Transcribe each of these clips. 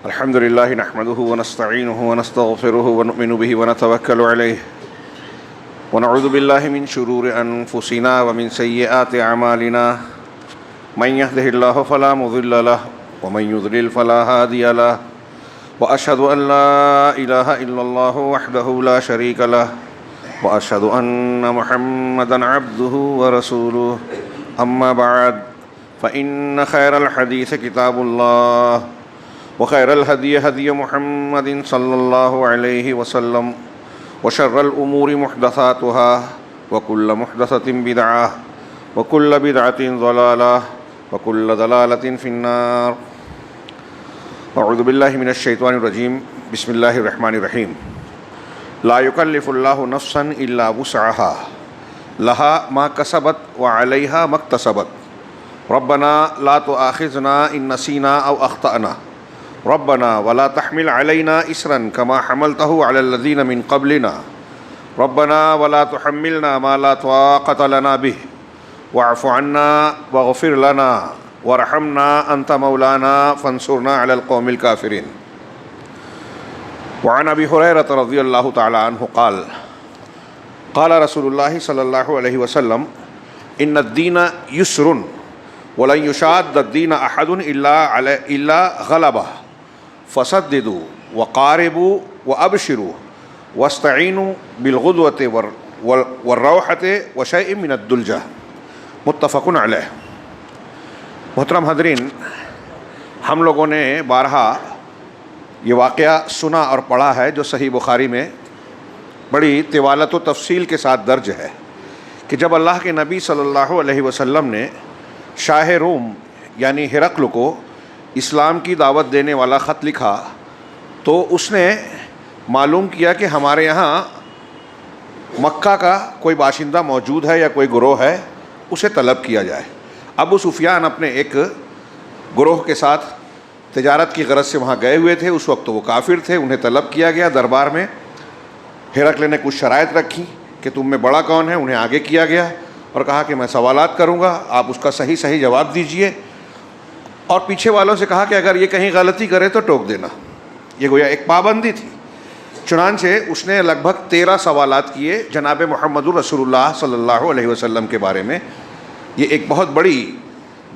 الحمد لله نحمده ونستعينه ونستغفره ونؤمن به ونتوكل عليه ونعوذ بالله من شرور أنفسنا ومن سيئات أعمالنا من يهده الله فلا مضل له ومن يضلل فلا هادي له وأشهد أن لا إله إلا الله وحده لا شريك له وأشهد أن محمدا عبده ورسوله أما بعد فإن خير الحديث كتاب الله وخير الهدي هدي محمد صلى الله عليه وسلم وشر الأمور محدثاتها وكل محدثة بدعة وكل بدعة ضلالة وكل ضلالة في النار. أعوذ بالله من الشيطان الرجيم. بسم الله الرحمن الرحيم. لا يكلف الله نفسا إلا وسعها لها ما كسبت وعليها ما اكتسبت ربنا لا تؤاخذنا إن نسينا أو أخطأنا ربنا ولا تحمل علينا إصرا كما حملته على الذين من قبلنا ربنا ولا تحملنا ما لا طاقة لنا به واعف عنا واغفر لنا وارحمنا أنت مولانا فانصرنا على القوم الكافرين. وعن أبي هريرة رضي الله تعالى عنه قال قال رسول الله صلى الله عليه وسلم إن الدين يسر ولن يشاد الدين أحد إلا غلبه فسددوا وقاربوا وأبشروا واستعينوا بالغدوة والروحة وشيء من الدلجة. متفق علیہ. محترم حضرین، ہم لوگوں نے بارہا یہ واقعہ سنا اور پڑھا ہے جو صحیح بخاری میں بڑی طوالت و تفصیل کے ساتھ درج ہے کہ جب اللہ کے نبی صلی اللہ علیہ وسلم نے شاہ روم یعنی ہرقل کو اسلام کی دعوت دینے والا خط لکھا تو اس نے معلوم کیا کہ ہمارے یہاں مکہ کا کوئی باشندہ موجود ہے یا کوئی گروہ ہے، اسے طلب کیا جائے. ابو سفیان اپنے ایک گروہ کے ساتھ تجارت کی غرض سے وہاں گئے ہوئے تھے. اس وقت وہ کافر تھے. انہیں طلب کیا گیا دربار میں. ہرقل نے کچھ شرائط رکھی کہ تم میں بڑا کون ہے. انہیں آگے کیا گیا اور کہا کہ میں سوالات کروں گا، آپ اس کا صحیح جواب دیجئے، اور پیچھے والوں سے کہا کہ اگر یہ کہیں غلطی کرے تو ٹوک دینا. یہ گویا ایک پابندی تھی. چنانچہ اس نے لگ بھگ 13 سوالات کیے جناب محمد رسول اللہ صلی اللہ علیہ وسلم کے بارے میں. یہ ایک بہت بڑی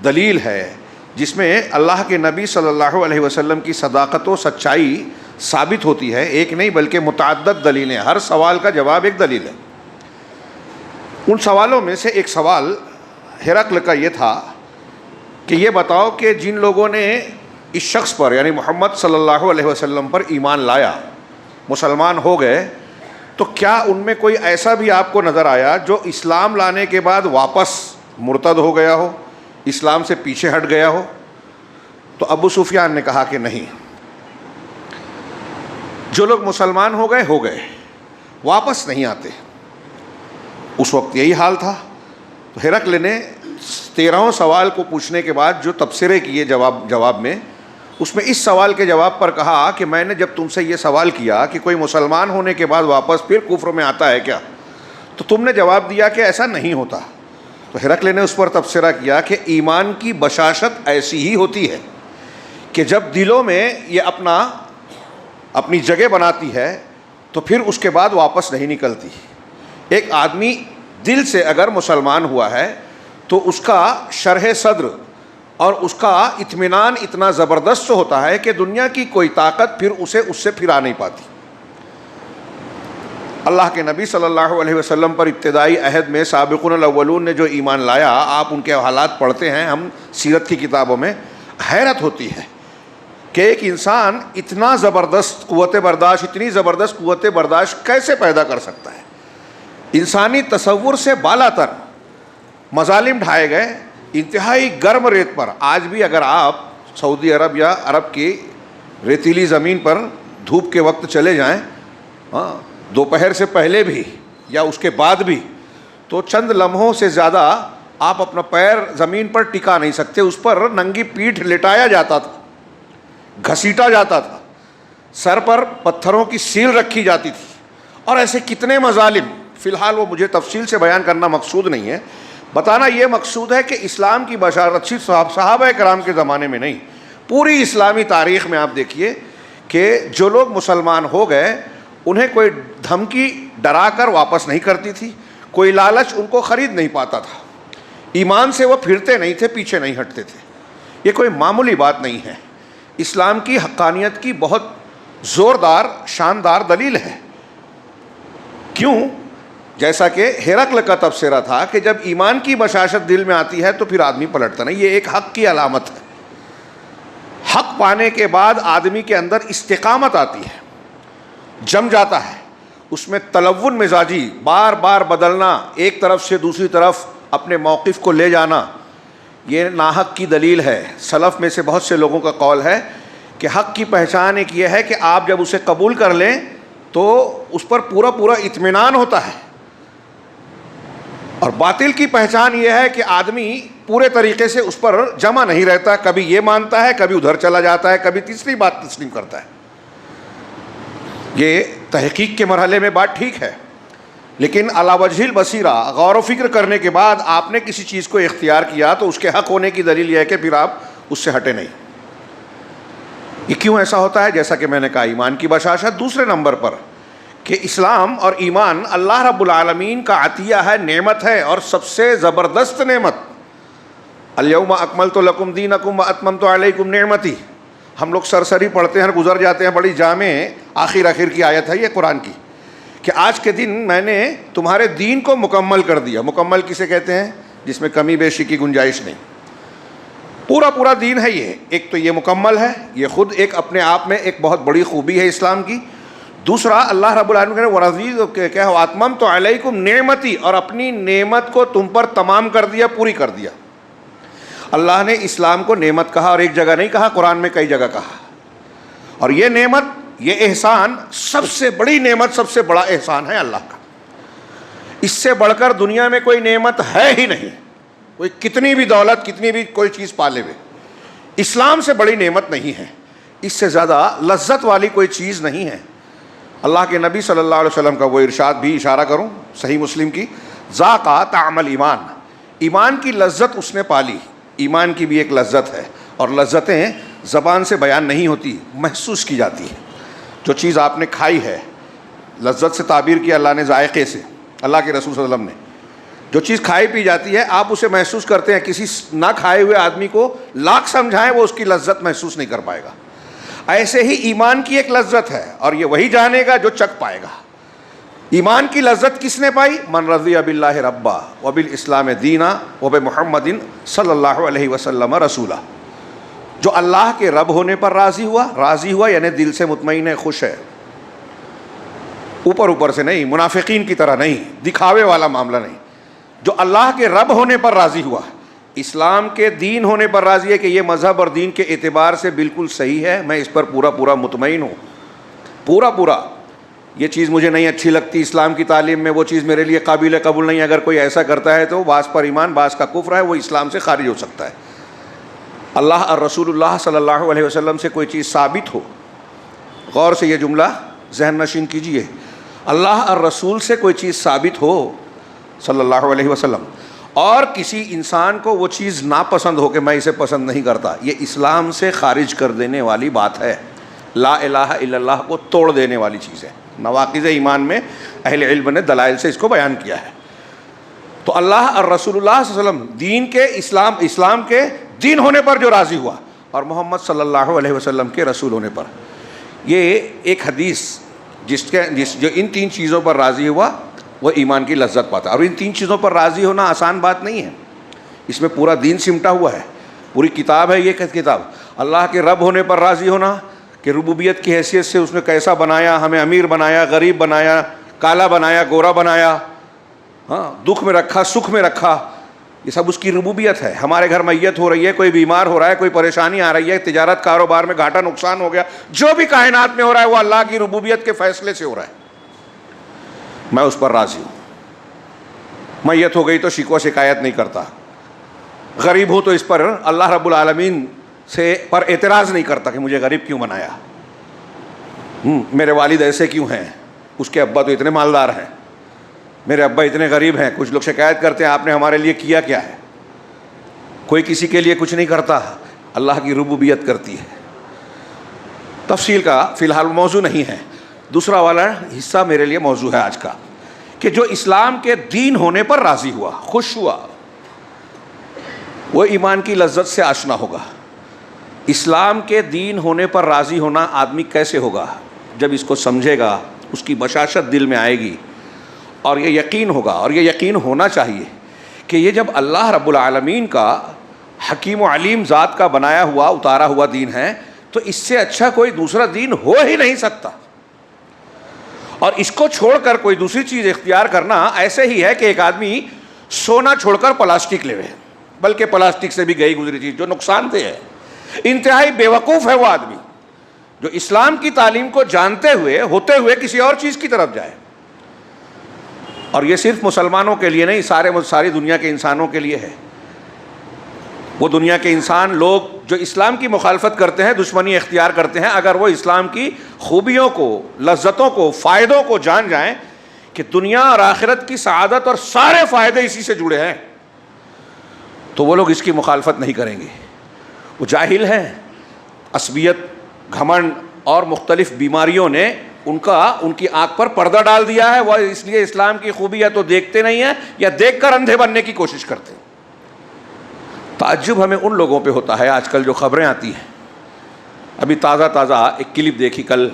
دلیل ہے جس میں اللہ کے نبی صلی اللہ علیہ وسلم کی صداقت و سچائی ثابت ہوتی ہے. ایک نہیں بلکہ متعدد دلیلیں، ہر سوال کا جواب ایک دلیل ہے. ان سوالوں میں سے ایک سوال ہرقل کا یہ تھا کہ یہ بتاؤ کہ جن لوگوں نے اس شخص پر یعنی محمد صلی اللہ علیہ وسلم پر ایمان لایا، مسلمان ہو گئے، تو کیا ان میں کوئی ایسا بھی آپ کو نظر آیا جو اسلام لانے کے بعد واپس مرتد ہو گیا ہو، اسلام سے پیچھے ہٹ گیا ہو؟ تو ابو سفیان نے کہا کہ نہیں، جو لوگ مسلمان ہو گئے واپس نہیں آتے. اس وقت یہی حال تھا. تو ہرقل نے 13 سوال کو پوچھنے کے بعد جو تبصرے کیے جواب میں، اس میں اس سوال کے جواب پر کہا کہ میں نے جب تم سے یہ سوال کیا کہ کوئی مسلمان ہونے کے بعد واپس پھر کفر میں آتا ہے کیا، تو تم نے جواب دیا کہ ایسا نہیں ہوتا. تو ہرقل نے اس پر تبصرہ کیا کہ ایمان کی بشاشت ایسی ہی ہوتی ہے کہ جب دلوں میں یہ اپنی جگہ بناتی ہے تو پھر اس کے بعد واپس نہیں نکلتی. ایک آدمی دل سے اگر مسلمان ہوا ہے تو اس کا شرح صدر اور اس کا اطمینان اتنا زبردست ہوتا ہے کہ دنیا کی کوئی طاقت پھر اسے اس سے پھرا نہیں پاتی. اللہ کے نبی صلی اللہ علیہ وسلم پر ابتدائی عہد میں سابقون الاولون نے جو ایمان لایا، آپ ان کے حالات پڑھتے ہیں ہم سیرت کی کتابوں میں، حیرت ہوتی ہے کہ ایک انسان اتنی زبردست قوت برداشت کیسے پیدا کر سکتا ہے. انسانی تصور سے بالا تر مظالم ڈھائے گئے انتہائی گرم ریت پر. آج بھی اگر آپ سعودی عرب یا عرب کی ریتیلی زمین پر دھوپ کے وقت چلے جائیں، دوپہر سے پہلے بھی یا اس کے بعد بھی، تو چند لمحوں سے زیادہ آپ اپنا پیر زمین پر ٹکا نہیں سکتے. اس پر ننگی پیٹھ لٹایا جاتا تھا، گھسیٹا جاتا تھا، سر پر پتھروں کی سیل رکھی جاتی تھی، اور ایسے کتنے مظالم. فی الحال وہ مجھے تفصیل سے بیان کرنا مقصود نہیں ہے. بتانا یہ مقصود ہے کہ اسلام کی بشارت صرف صحابہ کرام کے زمانے میں نہیں پوری اسلامی تاریخ میں آپ دیکھیے کہ جو لوگ مسلمان ہو گئے انہیں کوئی دھمکی ڈرا کر واپس نہیں کرتی تھی، کوئی لالچ ان کو خرید نہیں پاتا تھا، ایمان سے وہ پھرتے نہیں تھے، پیچھے نہیں ہٹتے تھے۔ یہ کوئی معمولی بات نہیں ہے، اسلام کی حقانیت کی بہت زوردار شاندار دلیل ہے۔ کیوں؟ جیسا کہ ہرقل کا تبصرہ تھا کہ جب ایمان کی بشاشت دل میں آتی ہے تو پھر آدمی پلٹتا نہیں، یہ ایک حق کی علامت ہے۔ حق پانے کے بعد آدمی کے اندر استقامت آتی ہے، جم جاتا ہے، اس میں تلون مزاجی بار بار بدلنا، ایک طرف سے دوسری طرف اپنے موقف کو لے جانا، یہ ناحق کی دلیل ہے۔ سلف میں سے بہت سے لوگوں کا قول ہے کہ حق کی پہچان ایک یہ ہے کہ آپ جب اسے قبول کر لیں تو اس پر پورا پورا اطمینان ہوتا ہے، اور باطل کی پہچان یہ ہے کہ آدمی پورے طریقے سے اس پر جمع نہیں رہتا، کبھی یہ مانتا ہے، کبھی ادھر چلا جاتا ہے، کبھی تیسری بات تسلیم کرتا ہے۔ یہ تحقیق کے مرحلے میں بات ٹھیک ہے، لیکن علی وجہ البصیرہ غور و فکر کرنے کے بعد آپ نے کسی چیز کو اختیار کیا تو اس کے حق ہونے کی دلیل یہ ہے کہ پھر آپ اس سے ہٹے نہیں۔ یہ کیوں ایسا ہوتا ہے؟ جیسا کہ میں نے کہا، ایمان کی بشاشت۔ دوسرے نمبر پر کہ اسلام اور ایمان اللہ رب العالمین کا عطیہ ہے، نعمت ہے، اور سب سے زبردست نعمت۔ الیوم اکملت لکم دینکم واتممت علیکم نعمتی، ہم لوگ سرسری پڑھتے ہیں اور گزر جاتے ہیں، بڑی جامع آخر کی آیت ہے یہ قرآن کی، کہ آج کے دن میں نے تمہارے دین کو مکمل کر دیا۔ مکمل کسے کہتے ہیں؟ جس میں کمی بیشی کی گنجائش نہیں، پورا دین ہے یہ۔ ایک تو یہ مکمل ہے، یہ خود ایک اپنے آپ میں ایک بہت بڑی خوبی ہے اسلام کی۔ دوسرا، اللہ رب العالمین نے ورزیز کیا ہے، اتممت علیکم نعمتی، اور اپنی نعمت کو تم پر تمام کر دیا، پوری کر دیا۔ اللہ نے اسلام کو نعمت کہا، اور ایک جگہ نہیں کہا، قرآن میں کئی جگہ کہا۔ اور یہ نعمت، یہ احسان، سب سے بڑی نعمت، سب سے بڑا احسان ہے اللہ کا۔ اس سے بڑھ کر دنیا میں کوئی نعمت ہے ہی نہیں، کوئی کتنی بھی دولت، کتنی بھی کوئی چیز پالے ہوئے، اسلام سے بڑی نعمت نہیں ہے، اس سے زیادہ لذت والی کوئی چیز نہیں ہے۔ اللہ کے نبی صلی اللہ علیہ وسلم کا وہ ارشاد بھی اشارہ کروں، صحیح مسلم کی، ذاقا طعم الایمان، ایمان کی لذت اس نے پالی۔ ایمان کی بھی ایک لذت ہے، اور لذتیں زبان سے بیان نہیں ہوتی، محسوس کی جاتی ہے۔ جو چیز آپ نے کھائی ہے، لذت سے تعبیر کیا اللہ نے، ذائقے سے، اللہ کے رسول صلی اللہ علیہ وسلم نے، جو چیز کھائی پی جاتی ہے آپ اسے محسوس کرتے ہیں۔ کسی نہ کھائے ہوئے آدمی کو لاکھ سمجھائیں وہ اس کی لذت محسوس نہیں کر پائے گا۔ ایسے ہی ایمان کی ایک لذت ہے، اور یہ وہی جانے گا جو چکھ پائے گا۔ ایمان کی لذت کس نے پائی؟ من رضی باللہ ربا وبالاسلام دینا وبمحمد صلی اللہ علیہ وسلم رسولہ، جو اللہ کے رب ہونے پر راضی ہوا یعنی دل سے مطمئن ہے، خوش ہے، اوپر سے نہیں، منافقین کی طرح نہیں، دکھاوے والا معاملہ نہیں، جو اللہ کے رب ہونے پر راضی ہوا، اسلام کے دین ہونے پر راضی ہے کہ یہ مذہب اور دین کے اعتبار سے بالکل صحیح ہے، میں اس پر پورا مطمئن ہوں، پورا یہ چیز مجھے نہیں اچھی لگتی، اسلام کی تعلیم میں وہ چیز میرے لیے قابل قبول نہیں، اگر کوئی ایسا کرتا ہے تو بعض پر ایمان بعض کا کفر ہے، وہ اسلام سے خارج ہو سکتا ہے۔ اللہ اور رسول اللہ صلی اللہ علیہ وسلم سے کوئی چیز ثابت ہو، غور سے یہ جملہ ذہن نشین کیجئے، اللہ اور رسول سے کوئی چیز ثابت ہو صلی اللہ علیہ وسلم، اور کسی انسان کو وہ چیز ناپسند ہو کہ میں اسے پسند نہیں کرتا، یہ اسلام سے خارج کر دینے والی بات ہے، لا الہ الا اللہ کو توڑ دینے والی چیز ہے۔ نواقض ایمان میں اہل علم نے دلائل سے اس کو بیان کیا ہے۔ تو اللہ اور رسول اللہ صلی اللہ علیہ وسلم دین کے اسلام کے دین ہونے پر جو راضی ہوا، اور محمد صلی اللہ علیہ وسلم کے رسول ہونے پر، یہ ایک حدیث جو ان تین چیزوں پر راضی ہوا وہ ایمان کی لذت پاتا ہے۔ اور ان تین چیزوں پر راضی ہونا آسان بات نہیں ہے، اس میں پورا دین سمٹا ہوا ہے، پوری کتاب ہے یہ کتاب۔ اللہ کے رب ہونے پر راضی ہونا کہ ربوبیت کی حیثیت سے اس نے کیسا بنایا، ہمیں امیر بنایا، غریب بنایا، کالا بنایا، گورا بنایا، ہاں، دکھ میں رکھا، سکھ میں رکھا، یہ سب اس کی ربوبیت ہے۔ ہمارے گھر میت ہو رہی ہے، کوئی بیمار ہو رہا ہے، کوئی پریشانی آ رہی ہے، تجارت کاروبار میں گھاٹا نقصان ہو گیا، جو بھی کائنات میں ہو رہا ہے وہ اللہ کی ربوبیت کے فیصلے سے ہو رہا ہے، میں اس پر راضی ہوں۔ میت ہو گئی تو شکوہ شکایت نہیں کرتا، غریب ہو تو اس پر اللہ رب العالمین سے پر اعتراض نہیں کرتا کہ مجھے غریب کیوں بنایا، میرے والد ایسے کیوں ہیں، اس کے ابا تو اتنے مالدار ہیں، میرے ابا اتنے غریب ہیں۔ کچھ لوگ شکایت کرتے ہیں آپ نے ہمارے لیے کیا کیا ہے، کوئی کسی کے لیے کچھ نہیں کرتا، اللہ کی ربوبیت کرتی ہے. تفصیل کا فی الحال موضوع نہیں ہے. دوسرا والا حصہ میرے لیے موضوع ہے آج کا، کہ جو اسلام کے دین ہونے پر راضی ہوا، خوش ہوا، وہ ایمان کی لذت سے آشنا ہوگا. اسلام کے دین ہونے پر راضی ہونا آدمی کیسے ہوگا؟ جب اس کو سمجھے گا، اس کی بشاشت دل میں آئے گی، اور یہ یقین ہوگا، اور یہ یقین ہونا چاہیے کہ یہ جب اللہ رب العالمین کا حکیم و علیم ذات کا بنایا ہوا، اتارا ہوا دین ہے، تو اس سے اچھا کوئی دوسرا دین ہو ہی نہیں سکتا. اور اس کو چھوڑ کر کوئی دوسری چیز اختیار کرنا ایسے ہی ہے کہ ایک آدمی سونا چھوڑ کر پلاسٹک لے، بلکہ پلاسٹک سے بھی گئی گزری چیز جو نقصان دہ ہے. انتہائی بیوقوف ہے وہ آدمی جو اسلام کی تعلیم کو جانتے ہوئے ہوتے ہوئے کسی اور چیز کی طرف جائے. اور یہ صرف مسلمانوں کے لیے نہیں، ساری دنیا کے انسانوں کے لیے ہے. وہ دنیا کے انسان لوگ جو اسلام کی مخالفت کرتے ہیں، دشمنی اختیار کرتے ہیں، اگر وہ اسلام کی خوبیوں کو، لذتوں کو، فائدوں کو جان جائیں کہ دنیا اور آخرت کی سعادت اور سارے فائدے اسی سے جڑے ہیں، تو وہ لوگ اس کی مخالفت نہیں کریں گے. وہ جاہل ہیں. عصبیت، گھمنڈ اور مختلف بیماریوں نے ان کی آنکھ پر پردہ ڈال دیا ہے. وہ اس لیے اسلام کی خوبی یا تو دیکھتے نہیں ہیں یا دیکھ کر اندھے بننے کی کوشش کرتے ہیں. تعجب ہمیں ان لوگوں پہ ہوتا ہے آج کل جو خبریں آتی ہیں. ابھی تازہ ایک کلپ دیکھی کل،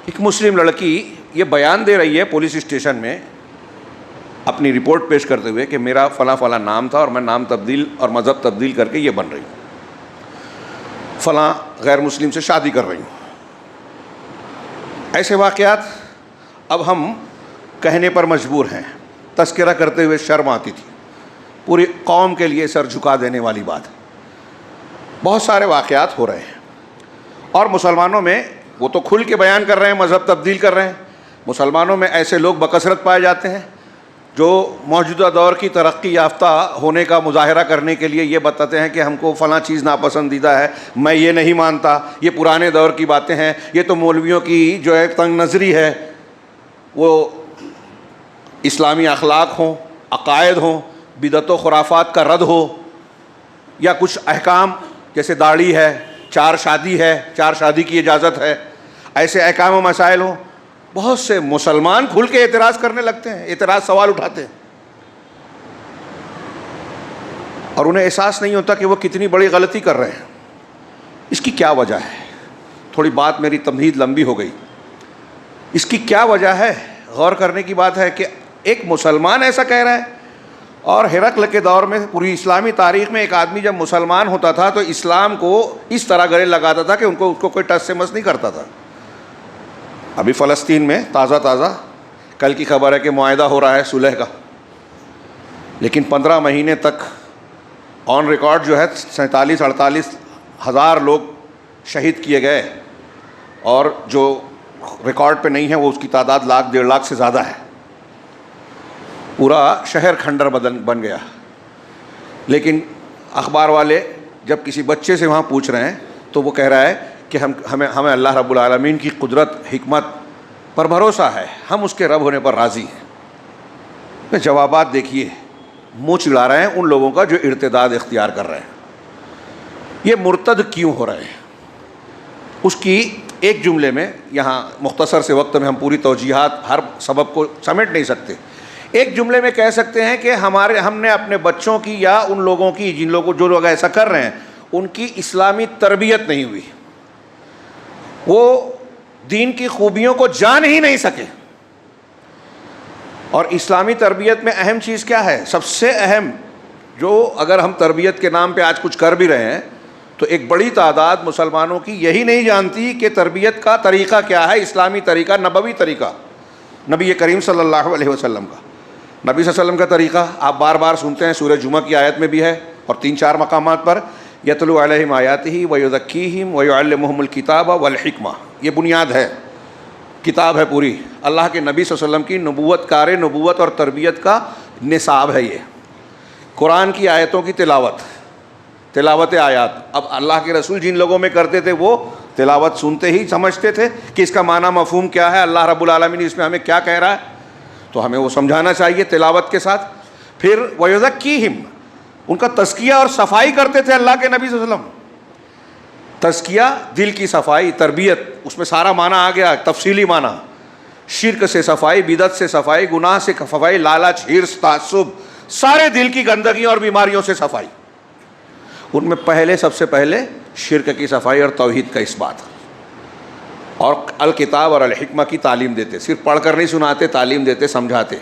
ایک مسلم لڑکی یہ بیان دے رہی ہے پولیس اسٹیشن میں اپنی رپورٹ پیش کرتے ہوئے کہ میرا فلاں فلاں نام تھا اور میں نام تبدیل اور مذہب تبدیل کر کے یہ بن رہی ہوں، فلاں غیر مسلم سے شادی کر رہی ہوں. ایسے واقعات اب ہم کہنے پر مجبور ہیں. تذکرہ کرتے ہوئے شرم آتی تھی. پوری قوم کے لیے سر جھکا دینے والی بات. بہت سارے واقعات ہو رہے ہیں، اور مسلمانوں میں وہ تو کھل کے بیان کر رہے ہیں، مذہب تبدیل کر رہے ہیں. مسلمانوں میں ایسے لوگ بکثرت پائے جاتے ہیں جو موجودہ دور کی ترقی یافتہ ہونے کا مظاہرہ کرنے کے لیے یہ بتاتے ہیں کہ ہم کو فلاں چیز ناپسندیدہ ہے، میں یہ نہیں مانتا، یہ پرانے دور کی باتیں ہیں، یہ تو مولویوں کی جو ہے تنگ نظری ہے. وہ اسلامی اخلاق ہوں، عقائد ہوں، بدعت و خرافات کا رد ہو، یا کچھ احکام جیسے داڑھی ہے، 4 شادی ہے، 4 شادی کی اجازت ہے، ایسے احکام و مسائل ہوں. بہت سے مسلمان کھل کے اعتراض کرنے لگتے ہیں، اعتراض سوال اٹھاتے ہیں، اور انہیں احساس نہیں ہوتا کہ وہ کتنی بڑی غلطی کر رہے ہیں. اس کی کیا وجہ ہے؟ تھوڑی بات میری تمہید لمبی ہو گئی. اس کی کیا وجہ ہے؟ غور کرنے کی بات ہے کہ ایک مسلمان ایسا کہہ رہا ہے، اور ہرقل کے دور میں پوری اسلامی تاریخ میں ایک آدمی جب مسلمان ہوتا تھا تو اسلام کو اس طرح گلے لگاتا تھا کہ اس کو کوئی ٹس سے مس نہیں کرتا تھا. ابھی فلسطین میں تازہ کل کی خبر ہے کہ معاہدہ ہو رہا ہے صلح کا، لیکن 15 مہینے تک آن ریکارڈ جو ہے 47-48 ہزار لوگ شہید کیے گئے، اور جو ریکارڈ پہ نہیں ہے وہ اس کی تعداد 1,00,000-1.5 لاکھ سے زیادہ ہے. پورا شہر کھنڈر بن گیا. لیکن اخبار والے جب کسی بچے سے وہاں پوچھ رہے ہیں تو وہ کہہ رہا ہے کہ ہمیں اللہ رب العالمین کی قدرت، حکمت پر بھروسہ ہے، ہم اس کے رب ہونے پر راضی ہیں. جوابات دیکھیے، منہ چڑھا رہے ہیں ان لوگوں کا جو ارتداد اختیار کر رہے ہیں. یہ مرتد کیوں ہو رہے ہیں؟ اس کی ایک جملے میں، یہاں مختصر سے وقت میں ہم پوری توجیحات ہر سبب کو سمیٹ نہیں سکتے، ایک جملے میں کہہ سکتے ہیں کہ ہم نے اپنے بچوں کی یا ان لوگوں کی جو لوگ ایسا کر رہے ہیں ان کی اسلامی تربیت نہیں ہوئی. وہ دین کی خوبیوں کو جان ہی نہیں سکے. اور اسلامی تربیت میں اہم چیز کیا ہے؟ سب سے اہم جو اگر ہم تربیت کے نام پہ آج کچھ کر بھی رہے ہیں تو ایک بڑی تعداد مسلمانوں کی یہی نہیں جانتی کہ تربیت کا طریقہ کیا ہے، اسلامی طریقہ، نبوی طریقہ، نبی کریم صلی اللہ علیہ وسلم کا. نبی صلی اللہ علیہ وسلم کا طریقہ آپ بار بار سنتے ہیں، سورہ جمعہ کی آیت میں بھی ہے اور 3-4 مقامات پر، یتلو علیہم آیاتہ ویزکیہم ویعلمہم الکتاب والحکمہ. یہ بنیاد ہے، کتاب ہے پوری. اللہ کے نبی صلی اللہ علیہ وسلم کی نبوت، کار نبوت اور تربیت کا نصاب ہے یہ. قرآن کی آیتوں کی تلاوت آیات. اب اللہ کے رسول جن لوگوں میں کرتے تھے وہ تلاوت سنتے ہی سمجھتے تھے کہ اس کا معنی مفہوم کیا ہے، اللہ رب العالمین اس میں ہمیں کیا کہہ رہا ہے، تو ہمیں وہ سمجھانا چاہیے تلاوت کے ساتھ. پھر وَيُزَكِّيهِمْ، ان کا تزکیہ اور صفائی کرتے تھے اللہ کے نبی صلی اللہ علیہ وسلم. تزکیہ دل کی صفائی، تربیت، اس میں سارا معنی آ گیا، تفصیلی معنی، شرک سے صفائی، بدعت سے صفائی، گناہ سے صفائی، لالچ، حرص، تعصب، سارے دل کی گندگیوں اور بیماریوں سے صفائی۔ ان میں سب سے پہلے شرک کی صفائی اور توحید کا اثبات، اور الکتاب اور الحکمہ کی تعلیم دیتے، صرف پڑھ کر نہیں سناتے، تعلیم دیتے، سمجھاتے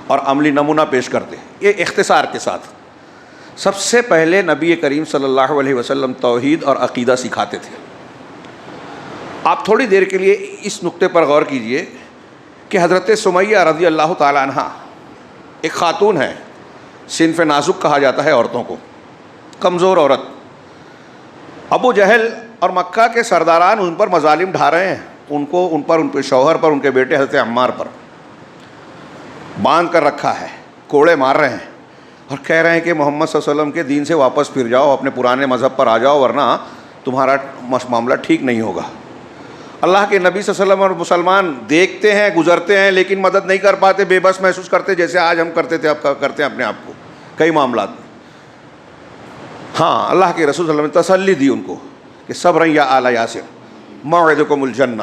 اور عملی نمونہ پیش کرتے۔ یہ اختصار کے ساتھ سب سے پہلے نبی کریم صلی اللہ علیہ وسلم توحید اور عقیدہ سکھاتے تھے۔ آپ تھوڑی دیر کے لیے اس نقطے پر غور کیجئے کہ حضرت سمیہ رضی اللہ تعالی عنہ ایک خاتون ہے، صنف نازک کہا جاتا ہے عورتوں کو، کمزور عورت۔ ابو جہل اور مکہ کے سرداران ان پر مظالم ڈھا رہے ہیں، ان کے شوہر پر، ان کے بیٹے حضرت عمار پر باندھ کر رکھا ہے، کوڑے مار رہے ہیں اور کہہ رہے ہیں کہ محمد صلی اللہ علیہ وسلم کے دین سے واپس پھر جاؤ، اپنے پرانے مذہب پر آ جاؤ، ورنہ تمہارا معاملہ ٹھیک نہیں ہوگا۔ اللہ کے نبی صلی اللہ علیہ وسلم اور مسلمان دیکھتے ہیں، گزرتے ہیں، لیکن مدد نہیں کر پاتے، بے بس محسوس کرتے، جیسے آج ہم کرتے تھے، اب کرتے ہیں اپنے آپ کو کئی معاملات میں۔ ہاں، اللہ کے رسول صلی اللہ علیہ وسلم نے تسلی دی ان کو کہ صبر یا آل یاسر موعدکم الجنہ،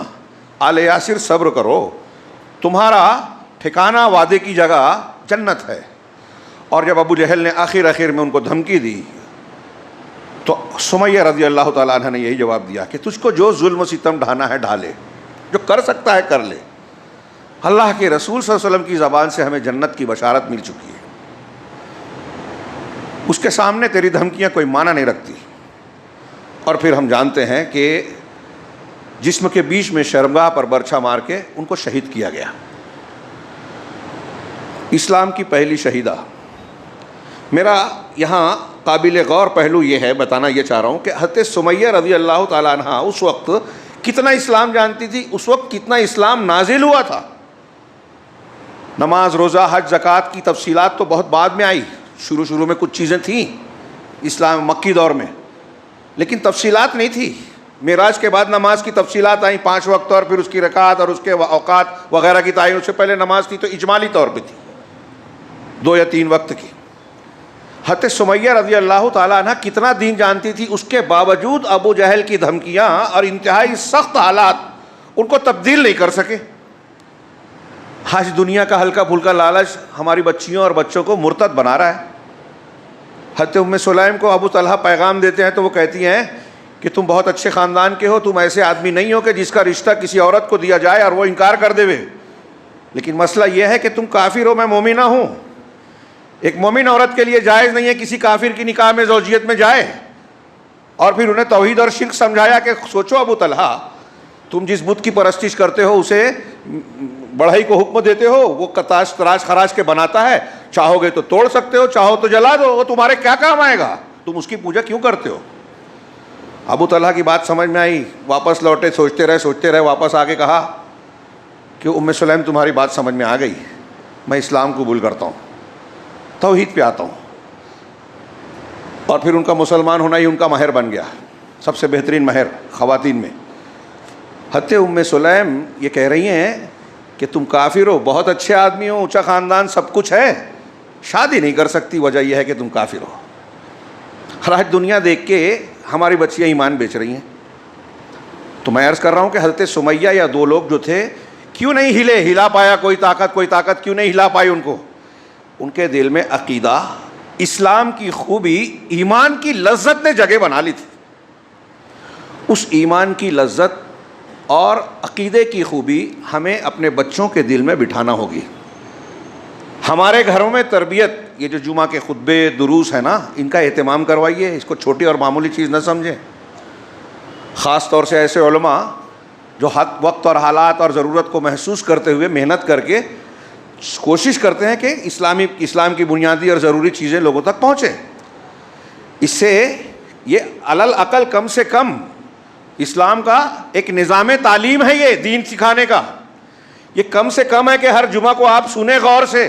آل یاسر صبر کرو، تمہارا ٹھکانہ وعدے کی جگہ جنت ہے۔ اور جب ابو جہل نے آخر میں ان کو دھمکی دی تو سمیہ رضی اللہ تعالیٰ عنہ نے یہی جواب دیا کہ تجھ کو جو ظلم و ستم ڈھانا ہے ڈھالے، جو کر سکتا ہے کر لے، اللہ کے رسول صلی اللہ علیہ وسلم کی زبان سے ہمیں جنت کی بشارت مل چکی ہے، اس کے سامنے تیری دھمکیاں کوئی معنی نہیں رکھتی۔ اور پھر ہم جانتے ہیں کہ جسم کے بیچ میں شرمگاہ پر برچھا مار کے ان کو شہید کیا گیا۔ اسلام کی پہلی شہیدہ۔ میرا یہاں قابل غور پہلو یہ ہے، بتانا یہ چاہ رہا ہوں کہ حضرت سمیہ رضی اللہ تعالیٰ عنہ اس وقت کتنا اسلام جانتی تھی، اس وقت کتنا اسلام نازل ہوا تھا۔ نماز، روزہ، حج، زکوٰۃ کی تفصیلات تو بہت بعد میں آئی، شروع میں کچھ چیزیں تھیں اسلام مکی دور میں، لیکن تفصیلات نہیں تھی۔ معراج کے بعد نماز کی تفصیلات آئیں، 5 وقت اور پھر اس کی رکعات اور اس کے اوقات وغیرہ کی تعین۔ اس سے پہلے نماز تھی تو اجمالی طور پہ تھی، 2 یا 3 وقت کی۔ حضرت سمیہ رضی اللہ تعالیٰ عنہ کتنا دین جانتی تھی، اس کے باوجود ابو جہل کی دھمکیاں اور انتہائی سخت حالات ان کو تبدیل نہیں کر سکے۔ آج دنیا کا ہلکا پھلکا لالچ ہماری بچیوں اور بچوں کو مرتد بنا رہا ہے۔ حضرت ام سلیم کو ابو طلحہ پیغام دیتے ہیں تو وہ کہتی ہیں کہ تم بہت اچھے خاندان کے ہو، تم ایسے آدمی نہیں ہو کہ جس کا رشتہ کسی عورت کو دیا جائے اور وہ انکار کر دے، لیکن مسئلہ یہ ہے کہ تم کافر ہو، میں مومنہ ہوں۔ ایک مومن عورت کے لیے جائز نہیں ہے کسی کافر کی نکاح میں زوجیت میں جائے۔ اور پھر انہیں توحید اور شرک سمجھایا کہ سوچو ابو طلحہ، تم جس بت کی پرستش کرتے ہو اسے بڑھائی کو حکم دیتے ہو، وہ تراش خراش کے بناتا ہے، چاہو گے تو توڑ سکتے ہو، چاہو تو جلا دو، وہ تمہارے کیا کام آئے گا، تم اس کی پوجا کیوں کرتے ہو۔ ابو طلحہ کی بات سمجھ میں آئی، واپس لوٹے، سوچتے رہے، واپس آ کے کہا کہ ام سلیم تمہاری بات سمجھ میں آ گئی، میں اسلام قبول کرتا ہوں، توحید پہ آتا ہوں۔ اور پھر ان کا مسلمان ہونا ہی ان کا مہر بن گیا، سب سے بہترین مہر خواتین میں۔ حضرت ام سلیم یہ کہہ رہی ہیں کہ تم کافر ہو، بہت اچھے آدمی ہو، اونچا خاندان، سب کچھ ہے، شادی نہیں کر سکتی، وجہ یہ ہے کہ تم کافر ہو۔ ہر آج دنیا دیکھ کے ہماری بچیاں ایمان بیچ رہی ہیں۔ تو میں عرض کر رہا ہوں کہ حضرت سمیہ یا 2 لوگ جو تھے، کیوں نہیں ہلا پایا کوئی طاقت کیوں نہیں ہلا پائی ان کو؟ ان کے دل میں عقیدہ، اسلام کی خوبی، ایمان کی لذت نے جگہ بنا لی تھی۔ اس ایمان کی لذت اور عقیدے کی خوبی ہمیں اپنے بچوں کے دل میں بٹھانا ہوگی۔ ہمارے گھروں میں تربیت، یہ جو جمعہ کے خطبے، دروس ہیں نا، ان کا اہتمام کروائیے، اس کو چھوٹی اور معمولی چیز نہ سمجھیں۔ خاص طور سے ایسے علماء جو وقت اور حالات اور ضرورت کو محسوس کرتے ہوئے محنت کر کے کوشش کرتے ہیں کہ اسلام کی بنیادی اور ضروری چیزیں لوگوں تک پہنچے۔ اس سے یہ علاقل کم سے کم اسلام کا ایک نظام تعلیم ہے، یہ دین سکھانے کا، یہ کم سے کم ہے کہ ہر جمعہ کو آپ سنیں غور سے،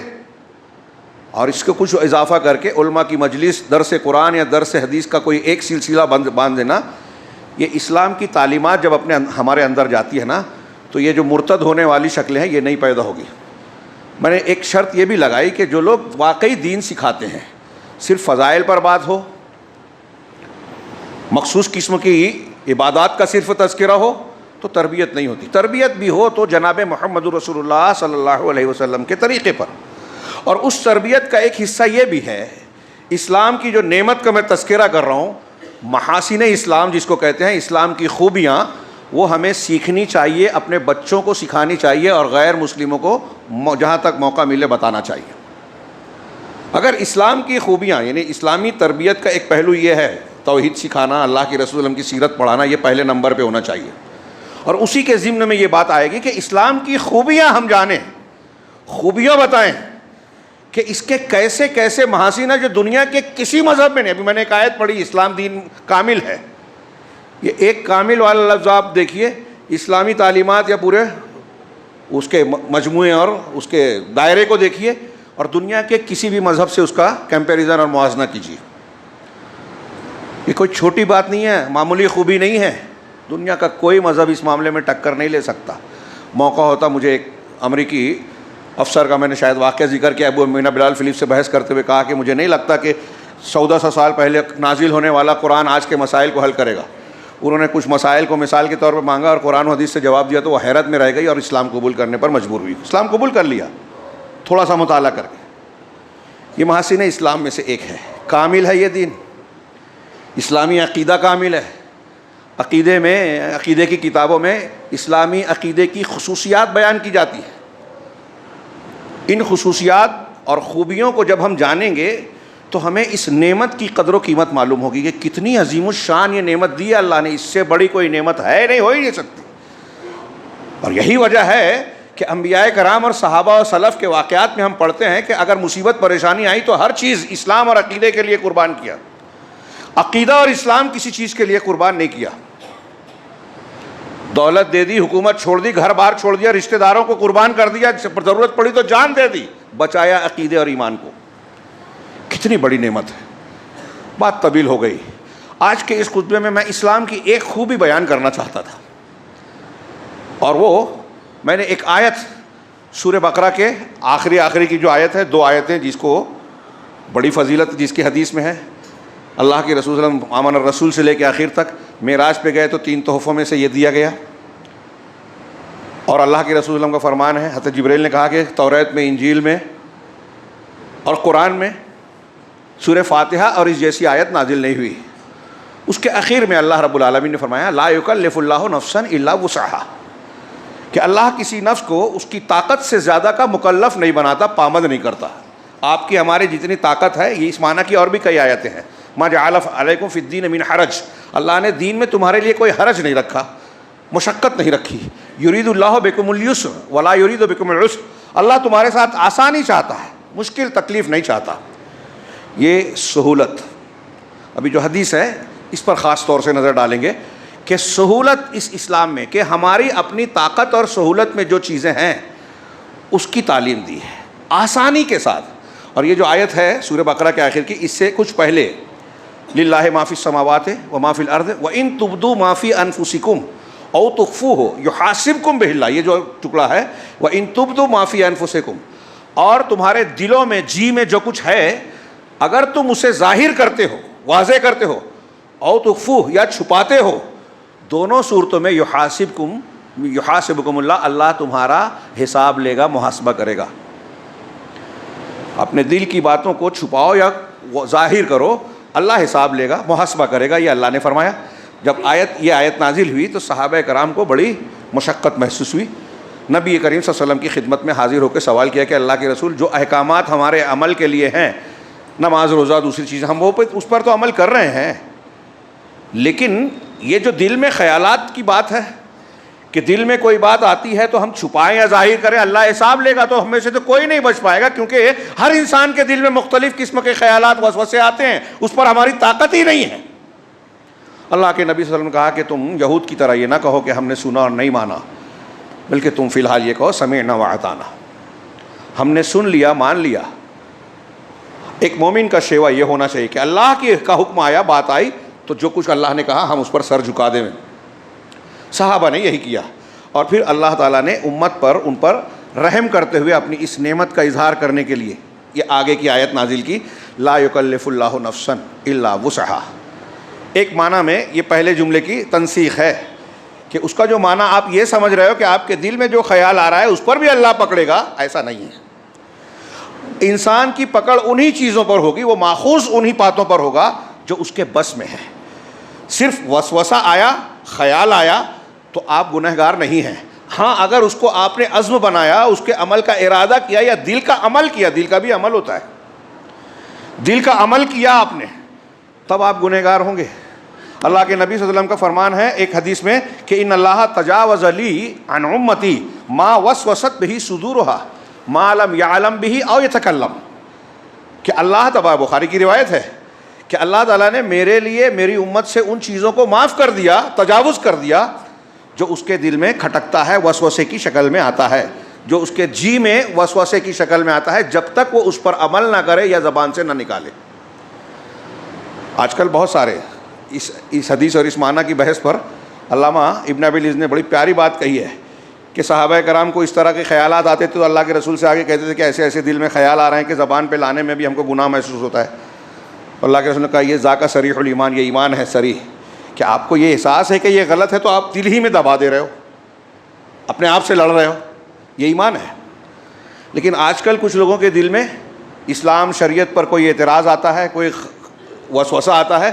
اور اس کو کچھ اضافہ کر کے علماء کی مجلس، درس قرآن یا درس حدیث کا کوئی ایک سلسلہ باندھ دینا۔ یہ اسلام کی تعلیمات جب ہمارے اندر جاتی ہے نا، تو یہ جو مرتد ہونے والی شکلیں ہیں یہ نہیں پیدا ہوگی۔ میں نے ایک شرط یہ بھی لگائی کہ جو لوگ واقعی دین سکھاتے ہیں، صرف فضائل پر بات ہو، مخصوص قسم کی عبادات کا صرف تذکرہ ہو تو تربیت نہیں ہوتی. تربیت بھی ہو تو جناب محمد رسول اللہ صلی اللہ علیہ وسلم کے طریقے پر. اور اس تربیت کا ایک حصہ یہ بھی ہے، اسلام کی جو نعمت کا میں تذکرہ کر رہا ہوں، محاسن اسلام جس کو کہتے ہیں، اسلام کی خوبیاں، وہ ہمیں سیکھنی چاہیے، اپنے بچوں کو سکھانی چاہیے، اور غیر مسلموں کو جہاں تک موقع ملے بتانا چاہیے. اگر اسلام کی خوبیاں، یعنی اسلامی تربیت کا ایک پہلو یہ ہے، توحید سکھانا، اللہ کے رسول کی سیرت پڑھانا، یہ پہلے نمبر پہ ہونا چاہیے. اور اسی کے ضمن میں یہ بات آئے گی کہ اسلام کی خوبیاں ہم جانیں، خوبیاں بتائیں کہ اس کے کیسے کیسے محاسن ہیں جو دنیا کے کسی مذہب میں نہیں. ابھی میں نے ایک آیت پڑھی، اسلام دین کامل ہے. یہ ایک کامل والا لفظ آپ دیکھیے، اسلامی تعلیمات یا پورے اس کے مجموعے اور اس کے دائرے کو دیکھیے، اور دنیا کے کسی بھی مذہب سے اس کا کمپیریزن اور موازنہ کیجیے. یہ کوئی چھوٹی بات نہیں ہے، معمولی خوبی نہیں ہے. دنیا کا کوئی مذہب اس معاملے میں ٹکر نہیں لے سکتا. موقع ہوتا مجھے ایک امریکی افسر کا میں نے شاید واقعہ ذکر کیا، ابو امینہ بلال فلپ سے بحث کرتے ہوئے کہا کہ مجھے نہیں لگتا کہ 1400 سال پہلے نازل ہونے والا قرآن آج کے مسائل کو حل کرے گا. انہوں نے کچھ مسائل کو مثال کے طور پر مانگا اور قرآن و حدیث سے جواب دیا تو وہ حیرت میں رہ گئی اور اسلام قبول کرنے پر مجبور ہوئی. اسلام قبول کر لیا تھوڑا سا مطالعہ کر کے. یہ محاسن اسلام میں سے ایک ہے. کامل ہے یہ دین، اسلامی عقیدہ کامل ہے. عقیدے میں، عقیدے کی کتابوں میں اسلامی عقیدے کی خصوصیات بیان کی جاتی ہے. ان خصوصیات اور خوبیوں کو جب ہم جانیں گے تو ہمیں اس نعمت کی قدر و قیمت معلوم ہوگی کہ کتنی عظیم الشان یہ نعمت دی ہے اللہ نے. اس سے بڑی کوئی نعمت ہے نہیں، ہو ہی نہیں سکتی. اور یہی وجہ ہے کہ انبیاء کرام اور صحابہ اور سلف کے واقعات میں ہم پڑھتے ہیں کہ اگر مصیبت پریشانی آئی تو ہر چیز اسلام اور عقیدے کے لیے قربان کیا. عقیدہ اور اسلام کسی چیز کے لیے قربان نہیں کیا. دولت دے دی، حکومت چھوڑ دی، گھر بار چھوڑ دیا، رشتہ داروں کو قربان کر دیا، ضرورت پڑی تو جان دے دی، بچایا عقیدے اور ایمان کو. کتنی بڑی نعمت ہے. بات طویل ہو گئی. آج کے اس خطبے میں اسلام کی ایک خوبی بیان کرنا چاہتا تھا، اور وہ میں نے ایک آیت سورہ بقرہ کے آخری کی جو آیت ہے، 2 آیتیں جس کو بڑی فضیلت جس کی حدیث میں ہے. اللہ کے رسول صلی اللہ علیہ وسلم آمن الرسول سے لے کے آخر تک معراج پہ گئے تو 3 تحفوں میں سے یہ دیا گیا. اور اللہ کے رسول صلی اللہ علیہ وسلم کا فرمان ہے، حضرت جبریل نے کہا کہ توریت میں، انجیل میں اور قرآن میں سورہ فاتحہ اور اس جیسی آیت نازل نہیں ہوئی. اس کے اخیر میں اللہ رب العالمین نے فرمایا لا یکلف اللہ نفسا الا وسعها، کہ اللہ کسی نفس کو اس کی طاقت سے زیادہ کا مکلف نہیں بناتا، پابند نہیں کرتا. آپ کی ہماری جتنی طاقت ہے، یہ اس معنی کی اور بھی کئی آیتیں ہیں. ما جعل علیکم فی الدین من حرج، اللہ نے دین میں تمہارے لیے کوئی حرج نہیں رکھا، مشقت نہیں رکھی. یرید اللہ بکم اليسر ولا یرید بکم العسر، اللہ تمہارے ساتھ آسانی چاہتا ہے، مشکل تکلیف نہیں چاہتا. یہ سہولت، ابھی جو حدیث ہے اس پر خاص طور سے نظر ڈالیں گے کہ سہولت اس اسلام میں، کہ ہماری اپنی طاقت اور سہولت میں جو چیزیں ہیں اس کی تعلیم دی ہے آسانی کے ساتھ. اور یہ جو آیت ہے سورہ بقرہ کے آخر کی، اس سے کچھ پہلے للہ ما فی السماوات و ما فی الارض وان تبدوا ما فی انفسکم او تخفوہ یحاسبکم بہ اللہ، یہ جو ٹکڑا ہے وان تبدوا ما فی انفسکم، اور تمہارے دلوں میں، جی میں جو کچھ ہے اگر تم اسے ظاہر کرتے ہو، واضح کرتے ہو، او تخفوہ یا چھپاتے ہو، دونوں صورتوں میں یحاسبکم اللہ، اللہ تمہارا حساب لے گا، محاسبہ کرے گا. اپنے دل کی باتوں کو چھپاؤ یا ظاہر کرو، اللہ حساب لے گا، محاسبہ کرے گا، یہ اللہ نے فرمایا. جب یہ آیت نازل ہوئی تو صحابہ کرام کو بڑی مشقت محسوس ہوئی. نبی کریم صلی اللہ علیہ وسلم کی خدمت میں حاضر ہو کے سوال کیا کہ اللہ کے رسول، جو احکامات ہمارے عمل کے لیے ہیں، نماز، روزہ، دوسری چیزیں، ہم وہ اس پر تو عمل کر رہے ہیں، لیکن یہ جو دل میں خیالات کی بات ہے کہ دل میں کوئی بات آتی ہے تو ہم چھپائیں یا ظاہر کریں، اللہ حساب لے گا. تو ہم میں سے تو کوئی نہیں بچ پائے گا، کیونکہ ہر انسان کے دل میں مختلف قسم کے خیالات، وسوسے آتے ہیں، اس پر ہماری طاقت ہی نہیں ہے. اللہ کے نبی صلی اللہ علیہ وسلم نے کہا کہ تم یہود کی طرح یہ نہ کہو کہ ہم نے سنا اور نہیں مانا، بلکہ تم فی الحال یہ کہو سمعنا واطعنا، ہم نے سن لیا، مان لیا. ایک مومن کا شیوا یہ ہونا چاہیے کہ اللہ کا حکم آیا، بات آئی تو جو کچھ اللہ نے کہا ہم اس پر سر جھکا دیں. صحابہ نے یہی کیا، اور پھر اللہ تعالیٰ نے امت پر، ان پر رحم کرتے ہوئے اپنی اس نعمت کا اظہار کرنے کے لیے یہ آگے کی آیت نازل کی، لا یکلف اللہ نفسا الا وسعها. ایک معنی میں یہ پہلے جملے کی تنسیخ ہے کہ اس کا جو معنی آپ یہ سمجھ رہے ہو کہ آپ کے دل میں جو خیال آ رہا ہے اس پر بھی اللہ پکڑے گا، ایسا نہیں ہے۔ انسان کی پکڑ انہی چیزوں پر ہوگی، وہ ماخوذ انہی باتوں پر ہوگا جو اس کے بس میں ہے۔ صرف وسوسہ آیا، خیال آیا تو آپ گنہگار نہیں ہیں۔ ہاں اگر اس کو آپ نے عزم بنایا، اس کے عمل کا ارادہ کیا یا دل کا عمل کیا، دل کا بھی عمل ہوتا ہے، دل کا عمل کیا آپ نے، تب آپ گنہگار ہوں گے۔ اللہ کے نبی صلی اللہ علیہ وسلم کا فرمان ہے ایک حدیث میں کہ ان اللہ تجاوز لی عن امتی ما وسوست بہ صدورها ما لم یعلم بہ او یتکلم، کہ اللہ تبارک، بخاری کی روایت ہے کہ اللہ تعالیٰ نے میرے لیے میری امت سے ان چیزوں کو معاف کر دیا، تجاوز کر دیا جو اس کے دل میں کھٹکتا ہے، وسوسے کی شکل میں آتا ہے، جو اس کے جی میں وسوسے کی شکل میں آتا ہے، جب تک وہ اس پر عمل نہ کرے یا زبان سے نہ نکالے۔ آج کل بہت سارے اس حدیث اور اس معنی کی بحث پر علامہ ابن ابی العز نے بڑی پیاری بات کہی ہے کہ صحابہ کرام کو اس طرح کے خیالات آتے تھے تو اللہ کے رسول سے آگے کہتے تھے کہ ایسے ایسے دل میں خیال آ رہے ہیں کہ زبان پہ لانے میں بھی ہم کو گناہ محسوس ہوتا ہے۔ اللہ کے رسول نے کہا یہ ذاک صریح الایمان، یہ ایمان ہے صریح، کہ آپ کو یہ احساس ہے کہ یہ غلط ہے تو آپ دل ہی میں دبا دے رہے ہو، اپنے آپ سے لڑ رہے ہو، یہ ایمان ہے۔ لیکن آج کل کچھ لوگوں کے دل میں اسلام شریعت پر کوئی اعتراض آتا ہے، کوئی وسوسہ آتا ہے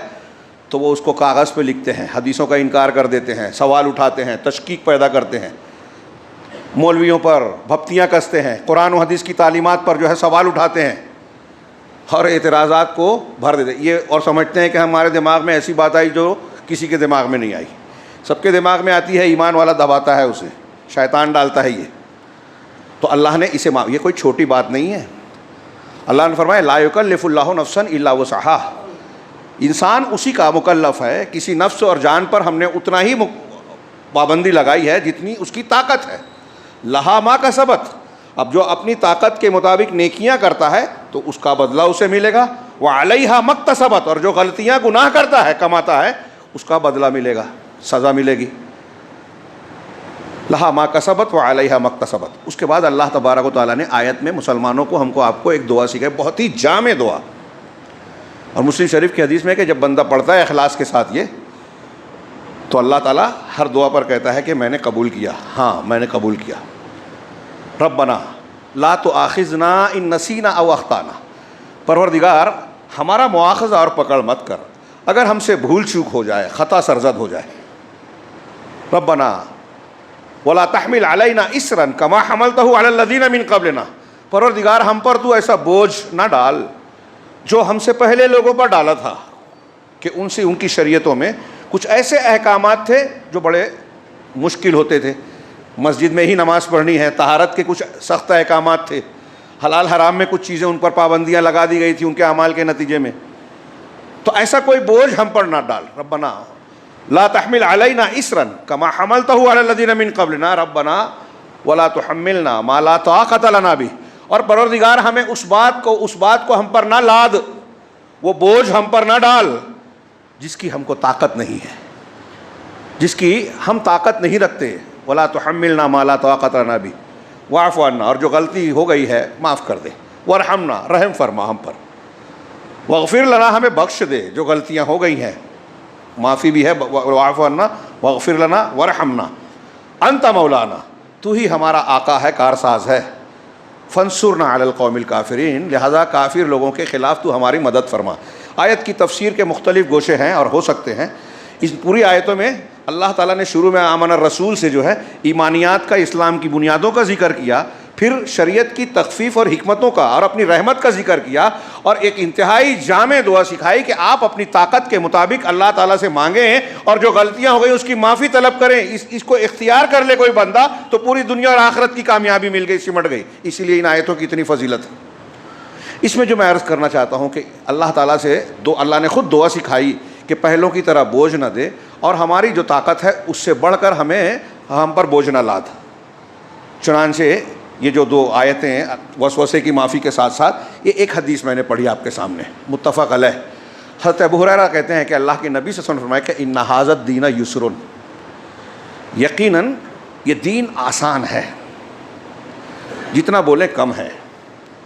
تو وہ اس کو کاغذ پہ لکھتے ہیں، حدیثوں کا انکار کر دیتے ہیں، سوال اٹھاتے ہیں، تشکیک پیدا کرتے ہیں، مولویوں پر بھپتیاں کستے ہیں، قرآن و حدیث کی تعلیمات پر جو ہے سوال اٹھاتے ہیں اور اعتراضات کو بھر دیتے ہیں، یہ اور سمجھتے ہیں کہ ہمارے دماغ میں ایسی بات آئی جو کسی کے دماغ میں نہیں آئی۔ سب کے دماغ میں آتی ہے، ایمان والا دباتا ہے اسے، شیطان ڈالتا ہے یہ۔ تو اللہ نے اسے یہ کوئی چھوٹی بات نہیں ہے۔ اللہ نے فرمایا لا یکلف اللہ نفسا الا وسعہا، انسان اسی کا مکلف ہے، کسی نفس اور جان پر ہم نے اتنا ہی پابندی لگائی ہے جتنی اس کی طاقت ہے۔ لہا ما کسبت، اب جو اپنی طاقت کے مطابق نیکیاں کرتا ہے تو اس کا بدلہ اسے ملے گا، وعلیہا ما اکتسبت، اور جو غلطیاں گناہ کرتا ہے، کماتا ہے، اس کا بدلہ ملے گا، سزا ملے گی۔ لہا ما کسبت وعلیہا ما اکتسبت۔ اس کے بعد اللہ تبارک و تعالیٰ نے آیت میں مسلمانوں کو، ہم کو، آپ کو ایک دعا سکھائی، بہت ہی جامع دعا، اور مسلم شریف کی حدیث میں کہ جب بندہ پڑھتا ہے اخلاص کے ساتھ یہ، تو اللہ تعالیٰ ہر دعا پر کہتا ہے کہ میں نے قبول کیا، ہاں میں نے قبول کیا۔ ربنا لا تؤاخذنا ان نسینا او اخطانا، پروردگار ہمارا مواخذہ اور پکڑ مت کر اگر ہم سے بھول چوک ہو جائے، خطا سرزد ہو جائے۔ ربنا ولا تحمل علینا اسرا کما حملتہ علی الذین من قبلنا، پروردگار ہم پر تو ایسا بوجھ نہ ڈال جو ہم سے پہلے لوگوں پر ڈالا تھا، کہ ان کی شریعتوں میں کچھ ایسے احکامات تھے جو بڑے مشکل ہوتے تھے، مسجد میں ہی نماز پڑھنی ہے، طہارت کے کچھ سخت احکامات تھے، حلال حرام میں کچھ چیزیں ان پر پابندیاں لگا دی گئی تھیں ان کے اعمال کے نتیجے میں، تو ایسا کوئی بوجھ ہم پر نہ ڈال۔ ربنا لا تحمل علینا اسرا کما حملتہ علی الذین من قبلنا ربنا ولا تحملنا ما لا طاقۃ لنا بہ، اور پروردگار ہمیں اس بات کو ہم پر نہ لاد، وہ بوجھ ہم پر نہ ڈال جس کی ہم کو طاقت نہیں ہے، جس کی ہم طاقت نہیں رکھتے۔ ولا تحملنا ما لا طاقۃ لنا بہ واعف عنا، اور جو غلطی ہو گئی ہے معاف کر دے، وارحمنا، رحم فرما ہم پر، واغفر لنا، ہمیں بخش دے جو غلطیاں ہو گئی ہیں، معافی بھی ہے، واعف عنا واغفر لنا وارحمنا انت مولانا، تو ہی ہمارا آقا ہے، کارساز ہے، فانصرنا علی القوم الکافرین، لہذا کافر لوگوں کے خلاف تو ہماری مدد فرما۔ آیت کی تفسیر کے مختلف گوشے ہیں اور ہو سکتے ہیں۔ اس پوری آیتوں میں اللہ تعالیٰ نے شروع میں آمن الرسول سے جو ہے ایمانیات کا، اسلام کی بنیادوں کا ذکر کیا، پھر شریعت کی تخفیف اور حکمتوں کا اور اپنی رحمت کا ذکر کیا، اور ایک انتہائی جامع دعا سکھائی کہ آپ اپنی طاقت کے مطابق اللہ تعالیٰ سے مانگیں اور جو غلطیاں ہو گئی اس کی معافی طلب کریں۔ اس کو اختیار کر لے کوئی بندہ تو پوری دنیا اور آخرت کی کامیابی مل گئی، سمٹ گئی۔ اسی لیے ان آیتوں کی اتنی فضیلت ہے۔ اس میں جو میں عرض کرنا چاہتا ہوں کہ اللہ تعالیٰ سے اللہ نے خود دعا سکھائی کہ پہلوں کی طرح بوجھ نہ دے، اور ہماری جو طاقت ہے اس سے بڑھ کر ہم پر بوجھ نہ لاد۔ چنانچہ یہ جو دو آیتیں وسوسے کی معافی کے ساتھ ساتھ، یہ ایک حدیث میں نے پڑھی آپ کے سامنے، متفق علیہ۔ حضرت ابو ہریرہ کہتے ہیں کہ اللہ کے نبی صلی اللہ علیہ وسلم نے فرمایا کہ ان ھذا الدین یسر، یقیناً یہ دین آسان ہے، جتنا بولیں کم ہے،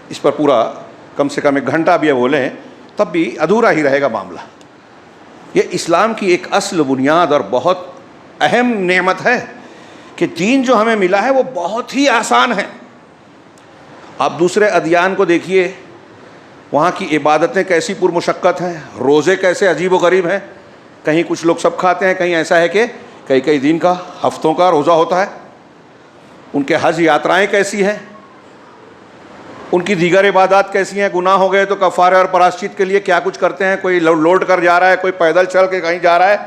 اس پر پورا کم سے کم 1 گھنٹہ بھی بولیں تب بھی ادھورا ہی رہے گا معاملہ۔ یہ اسلام کی ایک اصل بنیاد اور بہت اہم نعمت ہے کہ دین جو ہمیں ملا ہے وہ بہت ہی آسان ہے. آپ دوسرے ادیان کو دیکھیے، وہاں کی عبادتیں کیسی پرمشقت ہیں، روزے کیسے عجیب و غریب ہیں. کہیں کچھ لوگ سب کھاتے ہیں، کہیں ایسا ہے کہ کئی دن کا، ہفتوں کا روزہ ہوتا ہے. ان کے حج یاترائیں کیسی ہیں، ان کی دیگر عبادات کیسی ہیں. گناہ ہو گئے تو کفارے اور پراشچت کے لیے کیا کچھ کرتے ہیں. کوئی لوٹ کر جا رہا ہے، کوئی پیدل چل کے کہیں جا رہا ہے،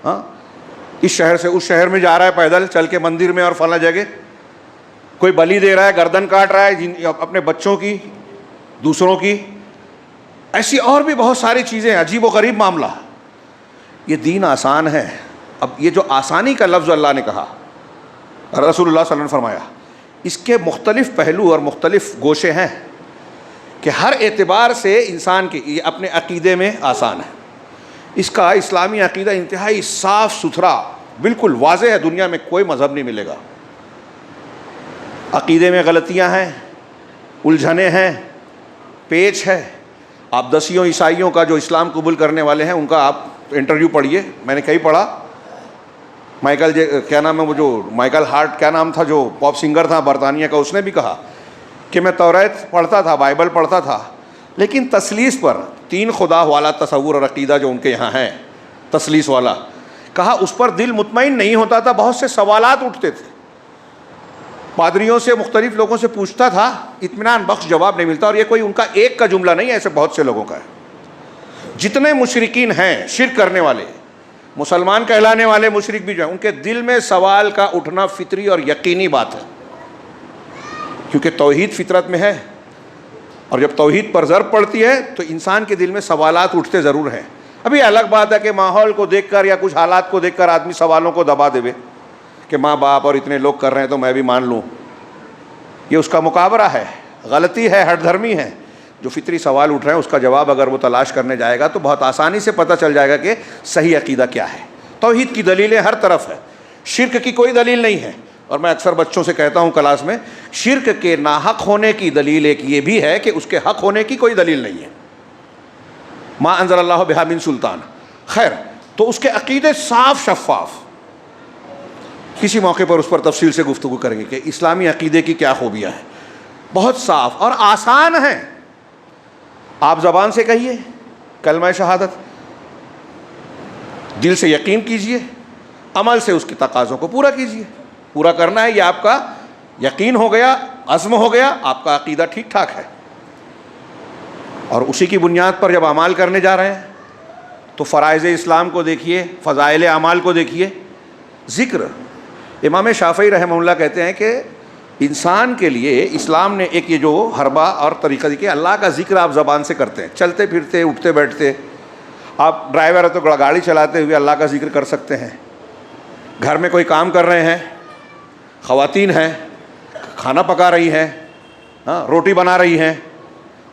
ہاں اس شہر سے اس شہر میں جا رہا ہے پیدل چل کے مندر میں اور فلاں جگہ. کوئی بلی دے رہا ہے، گردن کاٹ رہا ہے اپنے بچوں کی، دوسروں کی. ایسی اور بھی بہت ساری چیزیں، عجیب و غریب معاملہ. یہ دین آسان ہے. اب یہ جو آسانی کا لفظ اللہ نے کہا، رسول اللہ صلی اللہ علیہ وسلم نے فرمایا، اس کے مختلف پہلو اور مختلف گوشے ہیں کہ ہر اعتبار سے انسان کے یہ اپنے عقیدے میں آسان ہے. اس کا اسلامی عقیدہ انتہائی صاف ستھرا، بالکل واضح ہے. دنیا میں کوئی مذہب نہیں ملے گا. عقیدے میں غلطیاں ہیں، الجھنیں ہیں، پیچ ہے. آپ دسیوں عیسائیوں کا جو اسلام قبول کرنے والے ہیں ان کا آپ انٹرویو پڑھیے. میں نے کہیں پڑھا، مائیکل کیا نام ہے وہ جو مائیکل ہارٹ کیا نام تھا جو پاپ سنگر تھا برطانیہ کا، اس نے بھی کہا کہ میں توریت پڑھتا تھا، بائبل پڑھتا تھا، لیکن تثلیث پر، تین خدا والا تصور اور عقیدہ جو ان کے یہاں ہے تثلیث والا، کہا اس پر دل مطمئن نہیں ہوتا تھا. بہت سے سوالات اٹھتے تھے. پادریوں سے، مختلف لوگوں سے پوچھتا تھا، اطمینان بخش جواب نہیں ملتا. اور یہ کوئی ان کا ایک کا جملہ نہیں ہے، ایسے بہت سے لوگوں کا ہے. جتنے مشرکین ہیں، شرک کرنے والے، مسلمان کہلانے والے مشرک بھی جو ہیں، ان کے دل میں سوال کا اٹھنا فطری اور یقینی بات ہے، کیونکہ توحید فطرت میں ہے. اور جب توحید پر ضرب پڑتی ہے تو انسان کے دل میں سوالات اٹھتے ضرور ہیں. ابھی الگ بات ہے کہ ماحول کو دیکھ کر یا کچھ حالات کو دیکھ کر آدمی سوالوں کو دبا دے کہ ماں باپ اور اتنے لوگ کر رہے ہیں تو میں بھی مان لوں. یہ اس کا مقابرہ ہے، غلطی ہے، ہٹ دھرمی ہے. جو فطری سوال اٹھ رہے ہیں اس کا جواب اگر وہ تلاش کرنے جائے گا تو بہت آسانی سے پتہ چل جائے گا کہ صحیح عقیدہ کیا ہے. توحید کی دلیلیں ہر طرف ہے، شرک کی کوئی دلیل نہیں ہے. اور میں اکثر بچوں سے کہتا ہوں کلاس میں، شرک کے ناحق ہونے کی دلیل ایک یہ بھی ہے کہ اس کے حق ہونے کی کوئی دلیل نہیں ہے. ما انزل اللہ بہا من سلطان. خیر، تو اس کے عقیدے صاف شفاف. کسی موقع پر اس پر تفصیل سے گفتگو کریں گے کہ اسلامی عقیدے کی کیا خوبیاں ہیں. بہت صاف اور آسان ہیں. آپ زبان سے کہیے کلمہ شہادت، دل سے یقین کیجئے، عمل سے اس کے تقاضوں کو پورا کیجئے. پورا کرنا ہے، یہ آپ کا یقین ہو گیا، عزم ہو گیا، آپ کا عقیدہ ٹھیک ٹھاک ہے. اور اسی کی بنیاد پر جب اعمال کرنے جا رہے ہیں تو فرائض اسلام کو دیکھیے، فضائل اعمال کو دیکھیے. ذکر، امام شافعی رحمہ اللہ کہتے ہیں کہ انسان کے لیے اسلام نے ایک یہ جو حربہ اور طریقہ کہ اللہ کا ذکر آپ زبان سے کرتے ہیں، چلتے پھرتے، اٹھتے بیٹھتے. آپ ڈرائیور ہے تو گاڑی چلاتے ہوئے اللہ کا ذکر کر سکتے ہیں. گھر میں کوئی کام کر رہے ہیں، خواتین ہیں کھانا پکا رہی ہیں، ہاں روٹی بنا رہی ہیں،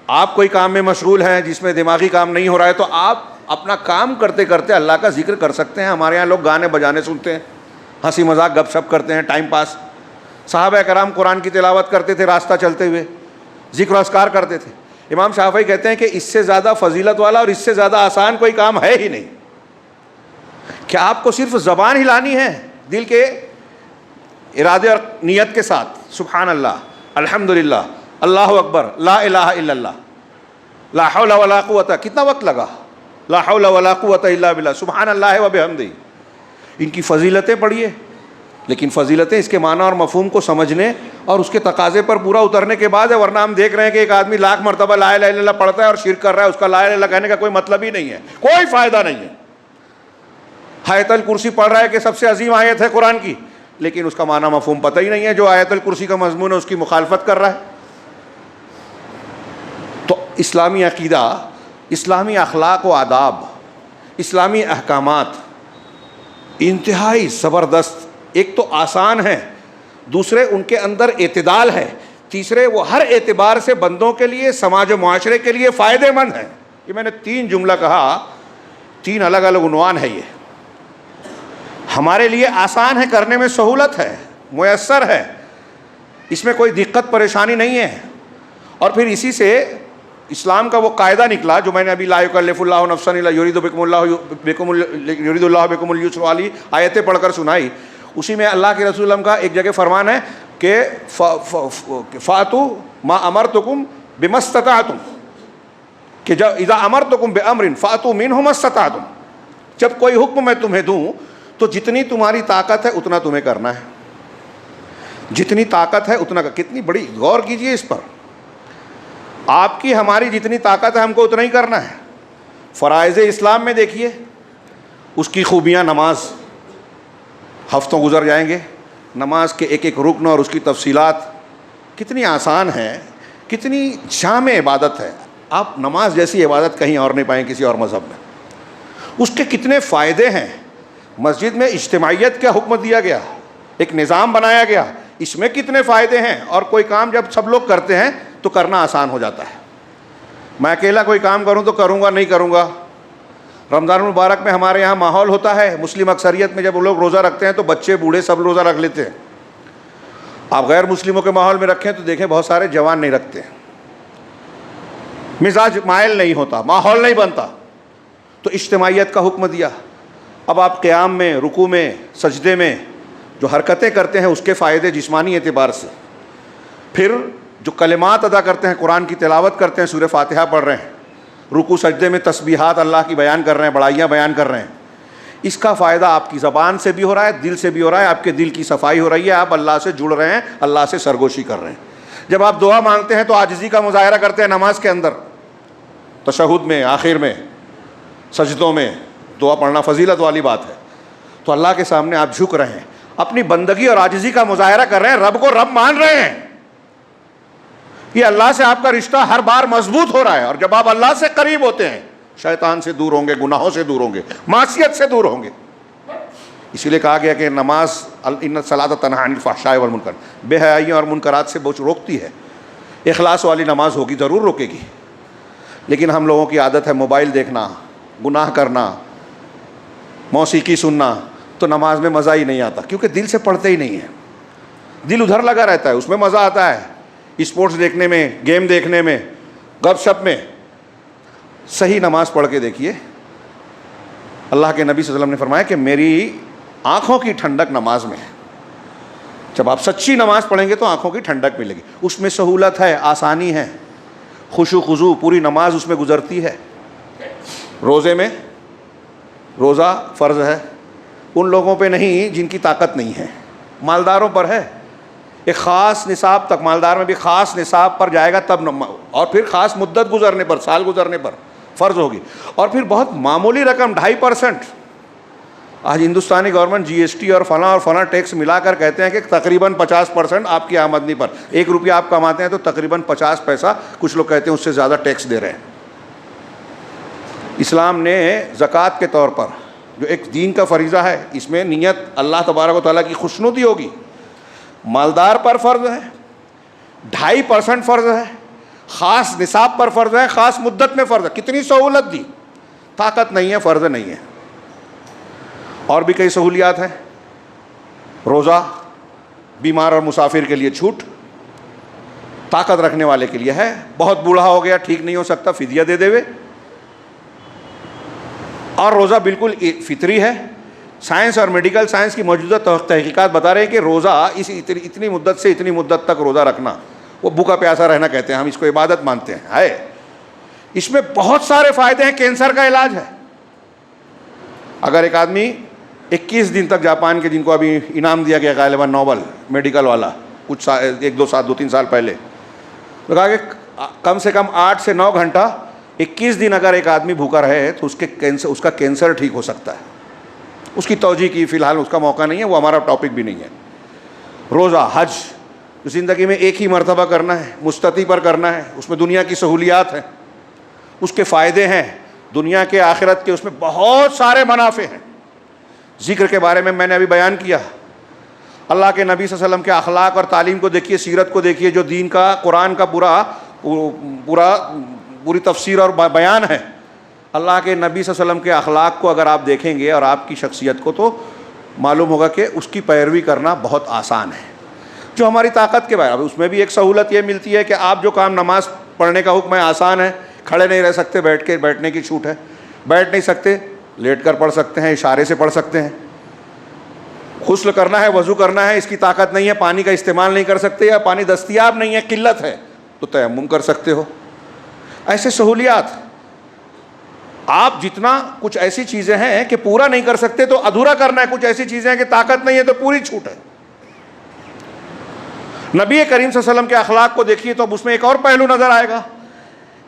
آپ کوئی کام میں مشغول ہیں جس میں دماغی کام نہیں ہو رہا ہے تو آپ اپنا کام کرتے کرتے اللہ کا ذکر کر سکتے ہیں. ہمارے یہاں لوگ گانے بجانے سنتے ہیں، ہنسی مذاق گپ شپ کرتے ہیں، ٹائم پاس. صحابہ کرام قرآن کی تلاوت کرتے تھے راستہ چلتے ہوئے، ذکر و اذکار کرتے تھے. امام شافعی کہتے ہیں کہ اس سے زیادہ فضیلت والا اور اس سے زیادہ آسان کوئی کام ہے ہی نہیں. کیا آپ کو صرف زبان ہلانی ہے دل کے ارادے اور نیت کے ساتھ، سبحان اللہ، الحمدللہ، اللہ اکبر، لا الہ الا اللہ، لا حول ولا قوت. کتنا وقت لگا؟ لا حول ولا قوت الا باللہ، سبحان اللہ و بحمدہ. ان کی فضیلتیں پڑھیے، لیکن فضیلتیں اس کے معنی اور مفہوم کو سمجھنے اور اس کے تقاضے پر پورا اترنے کے بعد ہے. ورنہ ہم دیکھ رہے ہیں کہ ایک آدمی لاکھ مرتبہ لا الہ الا اللہ پڑھتا ہے اور شرک کر رہا ہے، اس کا لا الہ الا اللہ کہنے کا کوئی مطلب ہی نہیں ہے، کوئی فائدہ نہیں ہے. آیت الکرسی پڑھ رہا ہے کہ سب سے عظیم آیت ہے قرآن کی، لیکن اس کا معنی مفہوم پتہ ہی نہیں ہے. جو آیت الکرسی کا مضمون ہے اس کی مخالفت کر رہا ہے. تو اسلامی عقیدہ، اسلامی اخلاق و آداب، اسلامی احکامات انتہائی زبردست. ایک تو آسان ہے، دوسرے ان کے اندر اعتدال ہے، تیسرے وہ ہر اعتبار سے بندوں کے لیے، سماج و معاشرے کے لیے فائدہ مند ہیں. یہ میں نے 3 جملہ کہا، 3 الگ الگ عنوان ہے. یہ ہمارے لیے آسان ہے، کرنے میں سہولت ہے، میسر ہے، اس میں کوئی دقت پریشانی نہیں ہے. اور پھر اسی سے اسلام کا وہ قاعدہ نکلا جو میں نے ابھی لا یکلف اللہ نفسا الا یرید اللہ بکم الیسر والی آیتیں پڑھ کر سنائی، اسی میں اللہ کے رسول کا ایک جگہ فرمان ہے کہ فاتوا ما امرتکم بما استطعتم، کہ جب اذا امرتکم بامر فاتوا منہ ما استطعتم، جب کوئی حکم میں تمہیں دوں تو جتنی تمہاری طاقت ہے اتنا تمہیں کرنا ہے، جتنی طاقت ہے اتنا کتنی بڑی، غور کیجئے اس پر، آپ کی ہماری جتنی طاقت ہے ہم کو اتنا ہی کرنا ہے۔ فرائض اسلام میں دیکھیے اس کی خوبیاں، نماز، ہفتوں گزر جائیں گے، نماز کے ایک ایک رکن اور اس کی تفصیلات کتنی آسان ہے، کتنی جامع عبادت ہے، آپ نماز جیسی عبادت کہیں اور نہیں پائیں کسی اور مذہب میں۔ اس کے کتنے فائدے ہیں، مسجد میں اجتماعیت کا حکم دیا گیا، ایک نظام بنایا گیا، اس میں کتنے فائدے ہیں، اور کوئی کام جب سب لوگ کرتے ہیں تو کرنا آسان ہو جاتا ہے۔ میں اکیلا کوئی کام کروں تو کروں گا نہیں کروں گا۔ رمضان المبارک میں ہمارے یہاں ماحول ہوتا ہے، مسلم اکثریت میں جب وہ لوگ روزہ رکھتے ہیں تو بچے بوڑھے سب روزہ رکھ لیتے ہیں۔ آپ غیر مسلموں کے ماحول میں رکھیں تو دیکھیں بہت سارے جوان نہیں رکھتے، مزاج مائل نہیں ہوتا، ماحول نہیں بنتا، تو اجتماعیت کا حکم دیا۔ اب آپ قیام میں، رکوع میں، سجدے میں جو حرکتیں کرتے ہیں اس کے فائدے جسمانی اعتبار سے، پھر جو کلمات ادا کرتے ہیں، قرآن کی تلاوت کرتے ہیں، سورہ فاتحہ پڑھ رہے ہیں، رکوع سجدے میں تسبیحات اللہ کی بیان کر رہے ہیں، بڑائیاں بیان کر رہے ہیں، اس کا فائدہ آپ کی زبان سے بھی ہو رہا ہے، دل سے بھی ہو رہا ہے، آپ کے دل کی صفائی ہو رہی ہے، آپ اللہ سے جڑ رہے ہیں، اللہ سے سرگوشی کر رہے ہیں۔ جب آپ دعا مانگتے ہیں تو عاجزی کا مظاہرہ کرتے ہیں نماز کے اندر، تشہد میں، آخر میں، سجدوں میں دعا پڑھنا فضیلت والی بات ہے، تو اللہ کے سامنے آپ جھک رہے ہیں، اپنی بندگی اور عاجزی کا مظاہرہ کر رہے ہیں، رب کو رب مان رہے ہیں۔ یہ اللہ سے آپ کا رشتہ ہر بار مضبوط ہو رہا ہے، اور جب آپ اللہ سے قریب ہوتے ہیں شیطان سے دور ہوں گے، گناہوں سے دور ہوں گے، معصیت سے دور ہوں گے۔ اسی لیے کہا گیا کہ نماز ان الصلاۃ تنہی عن الفحشاء والمنکر، بے حیائیوں اور منکرات سے روکتی ہے۔ اخلاص والی نماز ہوگی، ضرور روکے گی، لیکن ہم لوگوں کی عادت ہے موبائل دیکھنا، گناہ کرنا، موسیقی سننا، تو نماز میں مزہ ہی نہیں آتا، کیونکہ دل سے پڑھتے ہی نہیں ہیں، دل ادھر لگا رہتا ہے، اس میں مزہ آتا ہے اسپورٹس دیکھنے میں، گیم دیکھنے میں، گپ شپ میں۔ صحیح نماز پڑھ کے دیکھیے، اللہ کے نبی صلی اللہ علیہ وسلم نے فرمایا کہ میری آنکھوں کی ٹھنڈک نماز میں ہے۔ جب آپ سچی نماز پڑھیں گے تو آنکھوں کی ٹھنڈک ملے گی، اس میں سہولت ہے، آسانی ہے، خشوع خضوع، پوری نماز اس میں گزرتی ہے۔ روزے میں، روزہ فرض ہے ان لوگوں پہ نہیں جن کی طاقت نہیں ہے، مالداروں پر ہے، ایک خاص نصاب تک، مالدار میں بھی خاص نصاب پر جائے گا تب، اور پھر خاص مدت گزرنے پر، سال گزرنے پر فرض ہوگی، اور پھر بہت معمولی رقم 2.5%۔ آج ہندوستانی گورنمنٹ جی ایس ٹی اور فلاں ٹیکس ملا کر کہتے ہیں کہ تقریباً 50% آپ کی آمدنی پر، 1 روپیہ آپ کماتے ہیں تو تقریباً 50 پیسہ، کچھ لوگ کہتے ہیں اس سے زیادہ ٹیکس دے رہے ہیں۔ اسلام نے زکوٰۃ کے طور پر جو ایک دین کا فریضہ ہے، اس میں نیت اللہ تبارک و تعالیٰ کی خوشنودی ہوگی، مالدار پر فرض ہے، 2.5% فرض ہے، خاص نصاب پر فرض ہے، خاص مدت میں فرض ہے۔ کتنی سہولت دی، طاقت نہیں ہے، فرض نہیں ہے۔ اور بھی کئی سہولیات ہیں، روزہ بیمار اور مسافر کے لیے چھوٹ، طاقت رکھنے والے کے لیے ہے، بہت بوڑھا ہو گیا ٹھیک نہیں ہو سکتا فدیہ دے دے۔ اور روزہ بالکل فطری ہے، سائنس اور میڈیکل سائنس کی موجودہ تحقیقات بتا رہے ہیں کہ روزہ اتنی مدت سے اتنی مدت تک روزہ رکھنا، وہ بھوکا پیاسا رہنا کہتے ہیں، ہم اس کو عبادت مانتے ہیں، ہے اس میں بہت سارے فائدے ہیں۔ کینسر کا علاج ہے، اگر ایک آدمی 21 دن تک، جاپان کے جن کو ابھی انعام دیا گیا غالباً نوبل میڈیکل والا کچھ 2-3 سال پہلے، تو کہا کہ کم سے کم 8 سے 9 گھنٹہ 21 دن اگر ایک آدمی بھوکا رہے تو اس کا کینسر ٹھیک ہو سکتا ہے۔ اس کی توجہ کی فی الحال اس کا موقع نہیں ہے، وہ ہمارا ٹاپک بھی نہیں ہے۔ روزہ، حج زندگی میں ایک ہی مرتبہ کرنا ہے، مستطیع پر کرنا ہے، اس میں دنیا کی سہولیات ہیں، اس کے فائدے ہیں، دنیا کے آخرت کے، اس میں بہت سارے منافع ہیں۔ ذکر کے بارے میں نے ابھی بیان کیا، اللہ کے نبی صلی اللہ علیہ وسلم کے اخلاق اور تعلیم کو دیکھیے، سیرت کو دیکھیے، جو دین کا، قرآن کا پوری تفسیر اور بیان ہے۔ اللہ کے نبی صلی اللہ علیہ وسلم کے اخلاق کو اگر آپ دیکھیں گے اور آپ کی شخصیت کو، تو معلوم ہوگا کہ اس کی پیروی کرنا بہت آسان ہے۔ جو ہماری طاقت کے بارے میں، اس میں بھی ایک سہولت یہ ملتی ہے کہ آپ جو کام نماز پڑھنے کا حکم ہے، آسان ہے، کھڑے نہیں رہ سکتے، بیٹھنے کی چھوٹ ہے، بیٹھ نہیں سکتے لیٹ کر پڑھ سکتے ہیں، اشارے سے پڑھ سکتے ہیں، غسل کرنا ہے، وضو کرنا ہے، اس کی طاقت نہیں ہے، پانی کا استعمال نہیں کر سکتے یا پانی دستیاب نہیں ہے، قلت ہے، تو تیمم کر سکتے ہو. ایسے سہولیات آپ جتنا کچھ ایسی چیزیں ہیں کہ پورا نہیں کر سکتے تو ادھورا کرنا ہے، کچھ ایسی چیزیں ہیں کہ طاقت نہیں ہے تو پوری چھوٹ ہے. نبی کریم صلی اللہ علیہ وسلم کے اخلاق کو دیکھیے تو اب اس میں ایک اور پہلو نظر آئے گا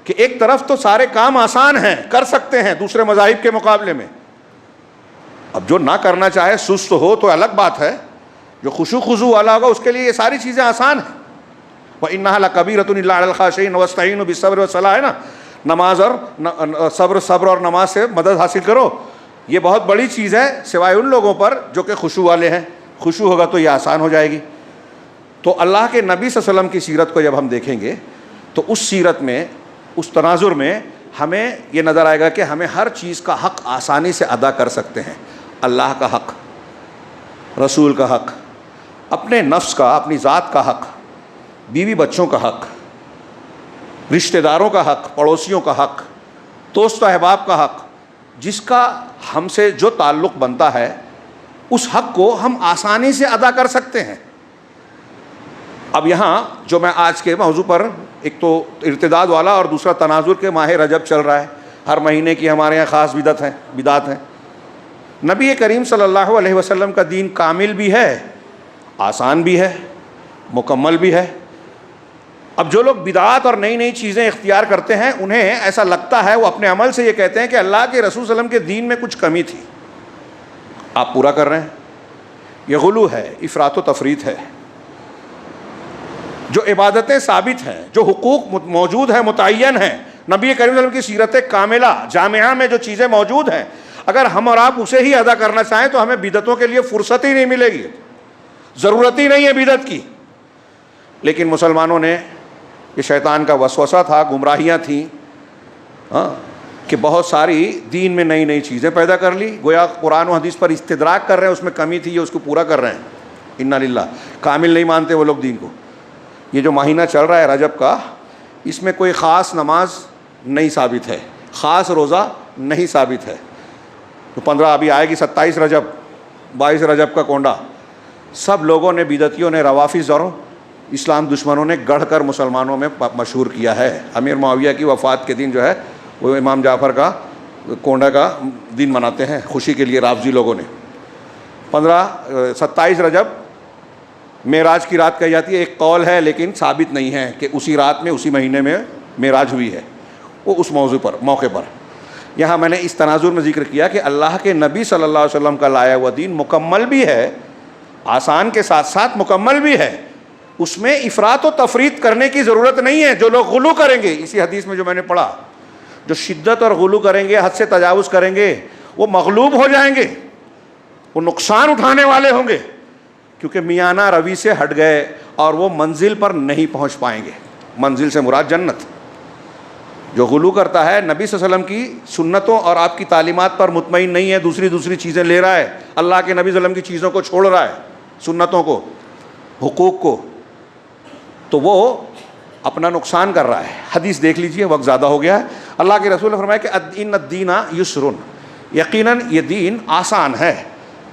کہ ایک طرف تو سارے کام آسان ہیں، کر سکتے ہیں دوسرے مذاہب کے مقابلے میں، اب جو نہ کرنا چاہے سست ہو تو الگ بات ہے، جو خشوع خضوع والا ہوگا اس کے لیے یہ ساری چیزیں آسان ہیں. وَإِنَّهَا لَكَبِيرَةٌ إِلَّا عَلَى الْخَاشِعِينَ وَاسْتَعِينُوا بِالصَّبْرِ وَالصَّلَاةِ ہے نا، نماز اور صبر اور نماز سے مدد حاصل کرو، یہ بہت بڑی چیز ہے سوائے ان لوگوں پر جو کہ خشوع والے ہیں. خشوع ہوگا تو یہ آسان ہو جائے گی. تو اللہ کے نبی صلی اللہ علیہ وسلم کی سیرت کو جب ہم دیکھیں گے تو اس سیرت میں، اس تناظر میں ہمیں یہ نظر آئے گا کہ ہمیں ہر چیز کا حق آسانی سے ادا کر سکتے ہیں. اللہ کا حق، رسول کا حق، اپنے نفس کا، اپنی ذات کا حق، بیوی بچوں کا حق، رشتہ داروں کا حق، پڑوسیوں کا حق، دوست احباب کا حق، جس کا ہم سے جو تعلق بنتا ہے اس حق کو ہم آسانی سے ادا کر سکتے ہیں. اب یہاں جو میں آج کے موضوع پر، ایک تو ارتداد والا اور دوسرا تناظر کے ماہ رجب چل رہا ہے، ہر مہینے کی ہمارے یہاں خاص بدعت ہیں. نبی کریم صلی اللہ علیہ وسلم کا دین کامل بھی ہے، آسان بھی ہے، مکمل بھی ہے. اب جو لوگ بدعات اور نئی نئی چیزیں اختیار کرتے ہیں انہیں ایسا لگتا ہے، وہ اپنے عمل سے یہ کہتے ہیں کہ اللہ کے رسول صلی اللہ علیہ وسلم کے دین میں کچھ کمی تھی، آپ پورا کر رہے ہیں. یہ غلو ہے، افراط و تفریط ہے. جو عبادتیں ثابت ہیں، جو حقوق موجود ہیں، متعین ہیں، نبی کریم صلی اللہ علیہ وسلم کی سیرت کاملہ جامعہ میں جو چیزیں موجود ہیں، اگر ہم اور آپ اسے ہی ادا کرنا چاہیں تو ہمیں بدعتوں کے لیے فرصت ہی نہیں ملے گی، ضرورت ہی نہیں ہے بدعت کی. لیکن مسلمانوں نے، یہ شیطان کا وسوسہ تھا، گمراہیاں تھیں کہ بہت ساری دین میں نئی نئی چیزیں پیدا کر لی، گویا قرآن و حدیث پر استدراک کر رہے ہیں، اس میں کمی تھی یہ اس کو پورا کر رہے ہیں. انا للہ، کامل نہیں مانتے وہ لوگ دین کو. یہ جو مہینہ چل رہا ہے رجب کا، اس میں کوئی خاص نماز نہیں ثابت ہے، خاص روزہ نہیں ثابت ہے. تو 15 ابھی آئے گی، 27 رجب، 22 رجب کا کونڈا، سب لوگوں نے، بدعتیوں نے، روافض اور اسلام دشمنوں نے گڑھ کر مسلمانوں میں مشہور کیا ہے. امیر معاویہ کی وفات کے دن جو ہے وہ امام جعفر کا کونڈا کا دن مناتے ہیں خوشی کے لیے رافضی لوگوں نے. 27 رجب معراج کی رات کہی جاتی ہے، ایک قول ہے لیکن ثابت نہیں ہے کہ اسی رات میں، اسی مہینے میں معراج ہوئی ہے. وہ اس موقع پر یہاں میں نے اس تناظر میں ذکر کیا کہ اللہ کے نبی صلی اللہ علیہ وسلم کا لایا ہوا دین مکمل بھی ہے، آسان کے ساتھ ساتھ مکمل بھی ہے. اس میں افراط و تفریط کرنے کی ضرورت نہیں ہے. جو لوگ غلو کریں گے، اسی حدیث میں جو میں نے پڑھا، جو شدت اور غلو کریں گے، حد سے تجاوز کریں گے، وہ مغلوب ہو جائیں گے، وہ نقصان اٹھانے والے ہوں گے، کیونکہ میانہ روی سے ہٹ گئے اور وہ منزل پر نہیں پہنچ پائیں گے. منزل سے مراد جنت. جو غلو کرتا ہے، نبی صلی اللہ علیہ وسلم کی سنتوں اور آپ کی تعلیمات پر مطمئن نہیں ہے، دوسری چیزیں لے رہا ہے، اللہ کے نبی صلی اللہ علیہ وسلم کی چیزوں کو چھوڑ رہا ہے، سنتوں کو، حقوق کو، تو وہ اپنا نقصان کر رہا ہے. حدیث دیکھ لیجئے، وقت زیادہ ہو گیا ہے. اللہ کے رسول نے فرمایا کہ ان الدین یسر، یقیناً یہ دین آسان ہے،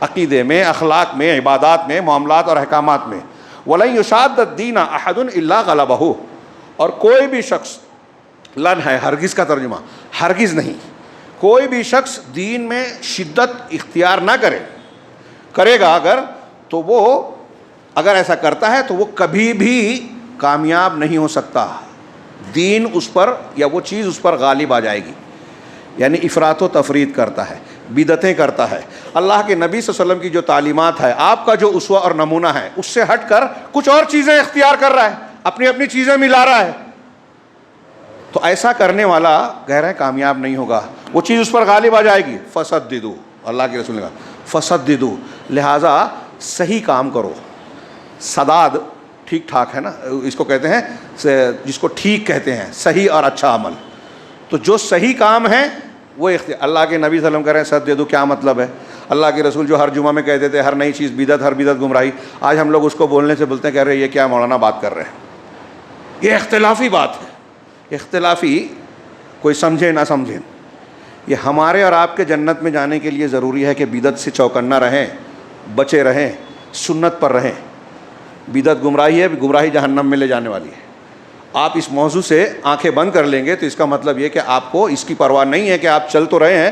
عقیدے میں، اخلاق میں، عبادات میں، معاملات اور احکامات میں. وَلَن يُشَادَّ الدِّينَ أَحَدٌ إِلَّا غَلَبَهُ، اور کوئی بھی شخص، لن ہے ہرگز کا ترجمہ، ہرگز نہیں، کوئی بھی شخص دین میں شدت اختیار نہ کرے گا اگر، تو وہ اگر ایسا کرتا ہے تو وہ کبھی بھی کامیاب نہیں ہو سکتا. دین اس پر یا وہ چیز اس پر غالب آ جائے گی. یعنی افراط و تفریط کرتا ہے، بدعتیں کرتا ہے، اللہ کے نبی صلی اللہ علیہ وسلم کی جو تعلیمات ہے، آپ کا جو اسوہ اور نمونہ ہے، اس سے ہٹ کر کچھ اور چیزیں اختیار کر رہا ہے، اپنی چیزیں ملا رہا ہے، تو ایسا کرنے والا گہرا کامیاب نہیں ہوگا، وہ چیز اس پر غالب آ جائے گی. فسددو، اللہ کے رسول نے کہا فسددو، لہٰذا صحیح کام کرو. سداد ٹھیک ٹھاک ہے نا، اس کو کہتے ہیں، جس کو ٹھیک کہتے ہیں، صحیح اور اچھا عمل. تو جو صحیح کام ہے وہ اللہ کے نبی صلی اللہ علیہ وسلم کہہ رہے ہیں سددو. کیا مطلب ہے؟ اللہ کے رسول جو ہر جمعہ میں کہتے تھے ہر نئی چیز بدعت، ہر بدعت گمراہی، آج ہم لوگ اس کو بولنے سے بولتے ہیں، کہہ رہے ہیں یہ کیا مولانا بات کر رہے ہیں، یہ اختلافی بات ہے، اختلافی کوئی سمجھے نہ سمجھے، یہ ہمارے اور آپ کے جنت میں جانے کے لیے ضروری ہے کہ بدعت سے چوکنا رہیں، بچے رہیں، سنت پر رہیں۔ بدعت گمراہی ہے، گمراہی جہنم میں لے جانے والی ہے۔ آپ اس موضوع سے آنکھیں بند کر لیں گے تو اس کا مطلب یہ کہ آپ کو اس کی پرواہ نہیں ہے کہ آپ چل تو رہے ہیں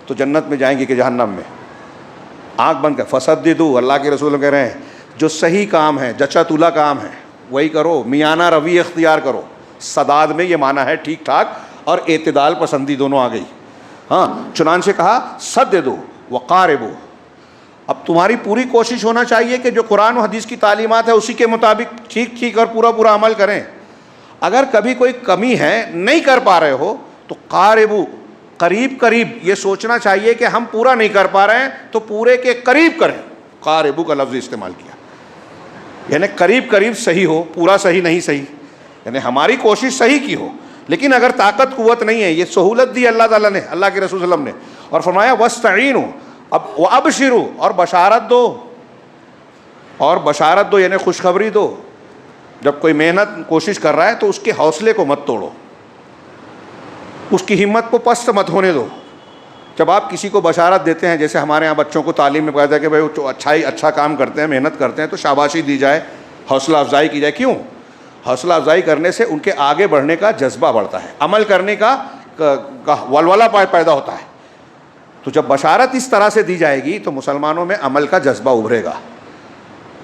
تو جنت میں جائیں گے کہ جہنم میں۔ آنکھ بند کر، فسددو، اللہ کے رسول کہہ رہے ہیں جو صحیح کام ہے، جچا تولا کام ہے وہی کرو، میانہ روی اختیار کرو۔ سداد میں یہ معنی ہے ٹھیک ٹھاک، اور اعتدال پسندی دونوں آ گئی۔ ہاں، چنانچہ کہا سددو وقاربو، اب تمہاری پوری کوشش ہونا چاہیے کہ جو قرآن و حدیث کی تعلیمات ہے اسی کے مطابق ٹھیک ٹھیک اور پورا پورا عمل کریں۔ اگر کبھی کوئی کمی ہے، نہیں کر پا رہے ہو تو قاربو، قریب قریب، یہ سوچنا چاہیے کہ ہم پورا نہیں کر پا رہے ہیں تو پورے کے قریب کریں۔ قاربو کا لفظ استعمال کیا، یعنی قریب قریب صحیح ہو، پورا صحیح نہیں صحیح، یعنی ہماری کوشش صحیح کی ہو، لیکن اگر طاقت قوت نہیں ہے، یہ سہولت دی اللہ تعالیٰ نے، اللہ کے رسول صلی اللہ علیہ وسلم نے، اور فرمایا وَاسْتَعِینُوا، اب وَأَبْشِرُوا، اور بشارت دو، اور بشارت دو یعنی خوشخبری دو۔ جب کوئی محنت کوشش کر رہا ہے تو اس کے حوصلے کو مت توڑو، اس کی ہمت کو پست مت ہونے دو۔ جب آپ کسی کو بشارت دیتے ہیں، جیسے ہمارے ہاں بچوں کو تعلیم میں کہا ہے کہ بھائی وہ اچھا کام کرتے ہیں، محنت کرتے ہیں، تو شاباشی دی جائے، حوصلہ افزائی کی جائے۔ کیوں؟ حوصلہ افزائی کرنے سے ان کے آگے بڑھنے کا جذبہ بڑھتا ہے، عمل کرنے کا ولولہ پیدا ہوتا ہے۔ تو جب بشارت اس طرح سے دی جائے گی تو مسلمانوں میں عمل کا جذبہ ابھرے گا۔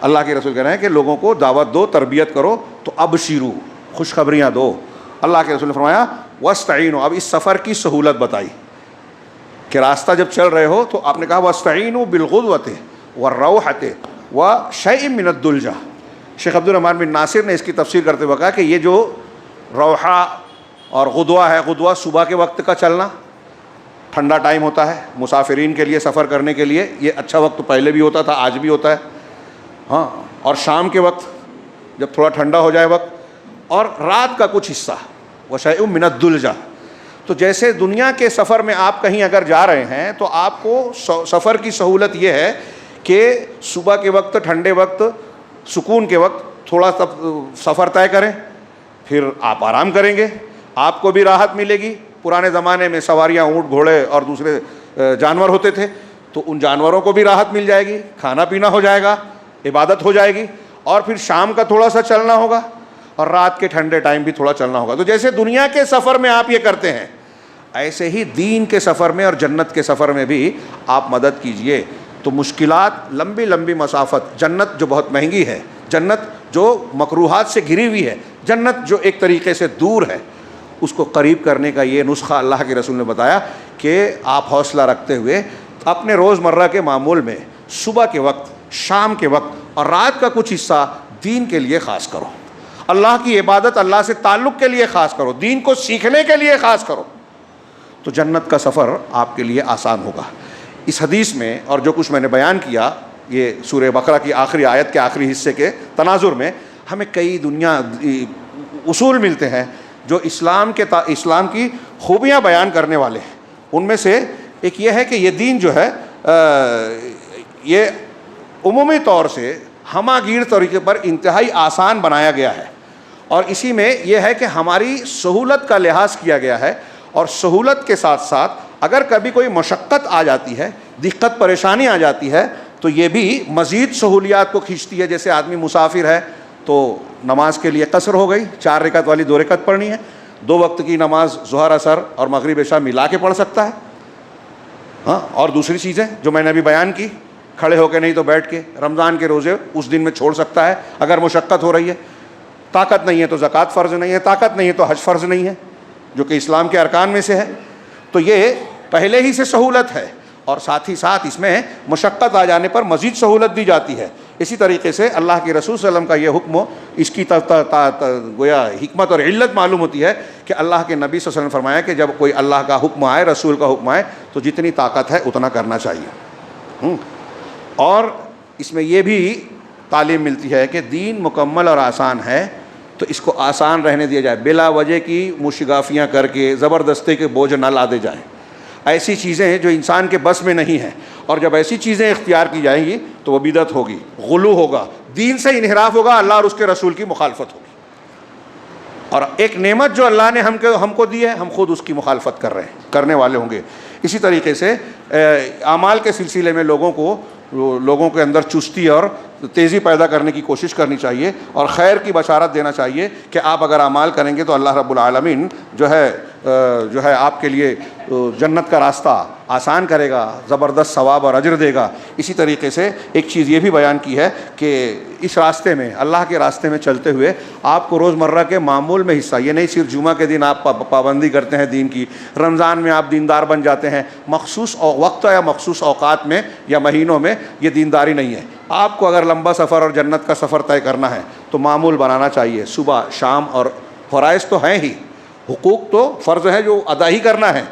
اللہ کے رسول کہہ رہے ہیں کہ لوگوں کو دعوت دو، تربیت کرو، تو ابشرو، خوشخبریاں دو۔ اللہ کے رسول نے فرمایا واستعینوا، اب اس سفر کی سہولت بتائی کہ راستہ جب چل رہے ہو تو آپ نے کہا واستعینوا بالغدوۃ والروحۃ وشیء من الدلجہ۔ شیخ عبد الرحمن بن ناصر نے اس کی تفسیر کرتے ہوئے کہا کہ یہ جو روحہ اور غدوہ ہے، غدوہ صبح کے وقت کا چلنا، ٹھنڈا ٹائم ہوتا ہے مسافرین کے لیے سفر کرنے کے لیے، یہ اچھا وقت پہلے بھی ہوتا تھا، آج بھی ہوتا ہے، ہاں، اور شام کے وقت جب تھوڑا ٹھنڈا ہو جائے وقت، اور رات کا کچھ حصہ وشیء من الدلجہ۔ تو جیسے دنیا کے سفر میں آپ کہیں اگر جا رہے ہیں تو آپ کو سفر کی سہولت یہ ہے کہ صبح کے وقت، ٹھنڈے وقت، سکون کے وقت تھوڑا سفر طے کریں، پھر آپ آرام کریں گے، آپ کو بھی راحت ملے گی۔ پرانے زمانے میں سواریاں اونٹ، گھوڑے اور دوسرے جانور ہوتے تھے، تو ان جانوروں کو بھی راحت مل جائے گی، کھانا پینا ہو جائے گا، عبادت ہو جائے گی، اور پھر شام کا تھوڑا سا چلنا ہوگا، اور رات کے ٹھنڈے ٹائم بھی تھوڑا چلنا ہوگا۔ تو جیسے دنیا کے سفر میں آپ یہ کرتے ہیں، ایسے ہی دین کے سفر میں اور جنت کے سفر میں بھی آپ مدد کیجئے۔ تو مشکلات، لمبی لمبی مسافت، جنت جو بہت مہنگی ہے، جنت جو مکروہات سے گھری ہوئی ہے، جنت جو ایک طریقے سے دور ہے، اس کو قریب کرنے کا یہ نسخہ اللہ کے رسول نے بتایا کہ آپ حوصلہ رکھتے ہوئے اپنے روزمرہ کے معمول میں صبح کے وقت، شام کے وقت اور رات کا کچھ حصہ دین کے لیے خاص کرو، اللہ کی عبادت، اللہ سے تعلق کے لیے خاص کرو، دین کو سیکھنے کے لیے خاص کرو، تو جنت کا سفر آپ کے لیے آسان ہوگا۔ اس حدیث میں اور جو کچھ میں نے بیان کیا، یہ سورہ بقرہ کی آخری آیت کے آخری حصے کے تناظر میں ہمیں کئی اصول ملتے ہیں جو اسلام کی خوبیاں بیان کرنے والے ہیں۔ ان میں سے ایک یہ ہے کہ یہ دین جو ہے یہ عمومی طور سے ہمہ گیر طریقے پر انتہائی آسان بنایا گیا ہے، اور اسی میں یہ ہے کہ ہماری سہولت کا لحاظ کیا گیا ہے، اور سہولت کے ساتھ ساتھ اگر کبھی کوئی مشقت آ جاتی ہے، دقت پریشانی آ جاتی ہے، تو یہ بھی مزید سہولیات کو کھینچتی ہے۔ جیسے آدمی مسافر ہے تو نماز کے لیے قصر ہو گئی، 4 رکعت والی 2 رکعت پڑھنی ہے، 2 وقت کی نماز ظہر، عصر اور مغرب عشاء ملا کے پڑھ سکتا ہے، ہاں، اور دوسری چیزیں جو میں نے ابھی بیان کی، کھڑے ہو کے نہیں تو بیٹھ کے، رمضان کے روزے اس دن میں چھوڑ سکتا ہے اگر مشقت ہو رہی ہے، طاقت نہیں ہے تو زکوٰۃ فرض نہیں ہے، طاقت نہیں ہے تو حج فرض نہیں ہے، جو کہ اسلام کے ارکان میں سے ہے۔ تو یہ پہلے ہی سے سہولت ہے، اور ساتھ ہی ساتھ اس میں مشقت آ جانے پر مزید سہولت دی جاتی ہے۔ اسی طریقے سے اللہ کے رسول صلی اللہ علیہ وسلم کا یہ حکم، اس کی گویا حکمت اور علت معلوم ہوتی ہے کہ اللہ کے نبی صلی اللہ علیہ وسلم نے فرمایا کہ جب کوئی اللہ کا حکم آئے، رسول کا حکم آئے، تو جتنی طاقت ہے اتنا کرنا چاہیے۔ اور اس میں یہ بھی تعلیم ملتی ہے کہ دین مکمل اور آسان ہے، تو اس کو آسان رہنے دیا جائے، بلا وجہ کی مشگافیاں کر کے زبردستی کے بوجھ نہ لادے جائیں۔ ایسی چیزیں جو انسان کے بس میں نہیں ہیں، اور جب ایسی چیزیں اختیار کی جائیں گی تو وہ بدعت ہوگی، غلو ہوگا، دین سے انحراف ہوگا، اللہ اور اس کے رسول کی مخالفت ہوگی۔ اور ایک نعمت جو اللہ نے ہم کو دی ہے، ہم خود اس کی مخالفت کر رہے ہیں، کرنے والے ہوں گے۔ اسی طریقے سے اعمال کے سلسلے میں لوگوں کے اندر چستی اور تیزی پیدا کرنے کی کوشش کرنی چاہیے، اور خیر کی بشارت دینا چاہیے کہ آپ اگر اعمال کریں گے تو اللہ رب العالمین جو ہے آپ کے لیے جنت کا راستہ آسان کرے گا، زبردست ثواب اور اجر دے گا۔ اسی طریقے سے ایک چیز یہ بھی بیان کی ہے کہ اس راستے میں، اللہ کے راستے میں چلتے ہوئے آپ کو روزمرہ کے معمول میں حصہ، یہ نہیں صرف جمعہ کے دن آپ پابندی کرتے ہیں دین کی، رمضان میں آپ دیندار بن جاتے ہیں، مخصوص وقت یا مخصوص اوقات میں یا مہینوں میں یہ دینداری نہیں ہے۔ آپ کو اگر لمبا سفر اور جنت کا سفر طے کرنا ہے تو معمول بنانا چاہیے، صبح شام، اور فرائض تو ہیں ہی، حقوق تو فرض ہے جو ادا ہی کرنا ہے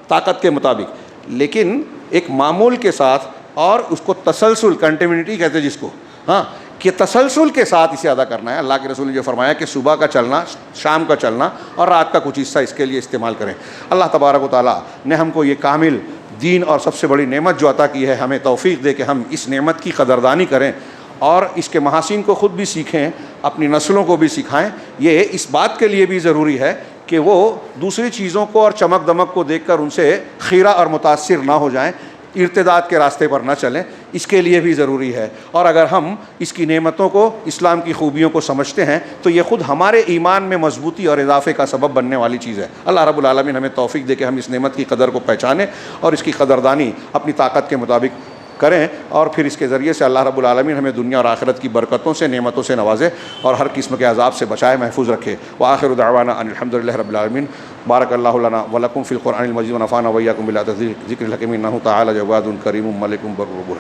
طاقت کے مطابق، لیکن ایک معمول کے ساتھ، اور اس کو تسلسل، کنٹینیوٹی کہتے ہیں جس کو، ہاں، کہ تسلسل کے ساتھ اسے ادا کرنا ہے۔ اللہ کے رسول نے جو فرمایا کہ صبح کا چلنا، شام کا چلنا، اور رات کا کچھ حصہ اس کے لیے استعمال کریں۔ اللہ تبارک و تعالیٰ نے ہم کو یہ کامل دین اور سب سے بڑی نعمت جو عطا کی ہے، ہمیں توفیق دے کہ ہم اس نعمت کی قدردانی کریں اور اس کے محاسن کو خود بھی سیکھیں، اپنی نسلوں کو بھی سکھائیں۔ یہ اس بات کے لیے بھی ضروری ہے کہ وہ دوسری چیزوں کو اور چمک دمک کو دیکھ کر ان سے خیرہ اور متاثر نہ ہو جائیں، ارتداد کے راستے پر نہ چلیں، اس کے لیے بھی ضروری ہے۔ اور اگر ہم اس کی نعمتوں کو، اسلام کی خوبیوں کو سمجھتے ہیں تو یہ خود ہمارے ایمان میں مضبوطی اور اضافے کا سبب بننے والی چیز ہے۔ اللہ رب العالمین ہمیں توفیق دے کہ ہم اس نعمت کی قدر کو پہچانیں اور اس کی قدردانی اپنی طاقت کے مطابق کریں، اور پھر اس کے ذریعے سے اللہ رب العالمین ہمیں دنیا اور آخرت کی برکتوں سے، نعمتوں سے نوازے اور ہر قسم کے عذاب سے بچائے، محفوظ رکھے۔ وآخر دعوانا ان الحمدللہ رب العالمین۔ بارک اللہ لنا ولکم فی القرآن المجید ونفعنا وإیاکم بالآیات ذکر الحکیم، انہ تعالی جواد کریم ملک بر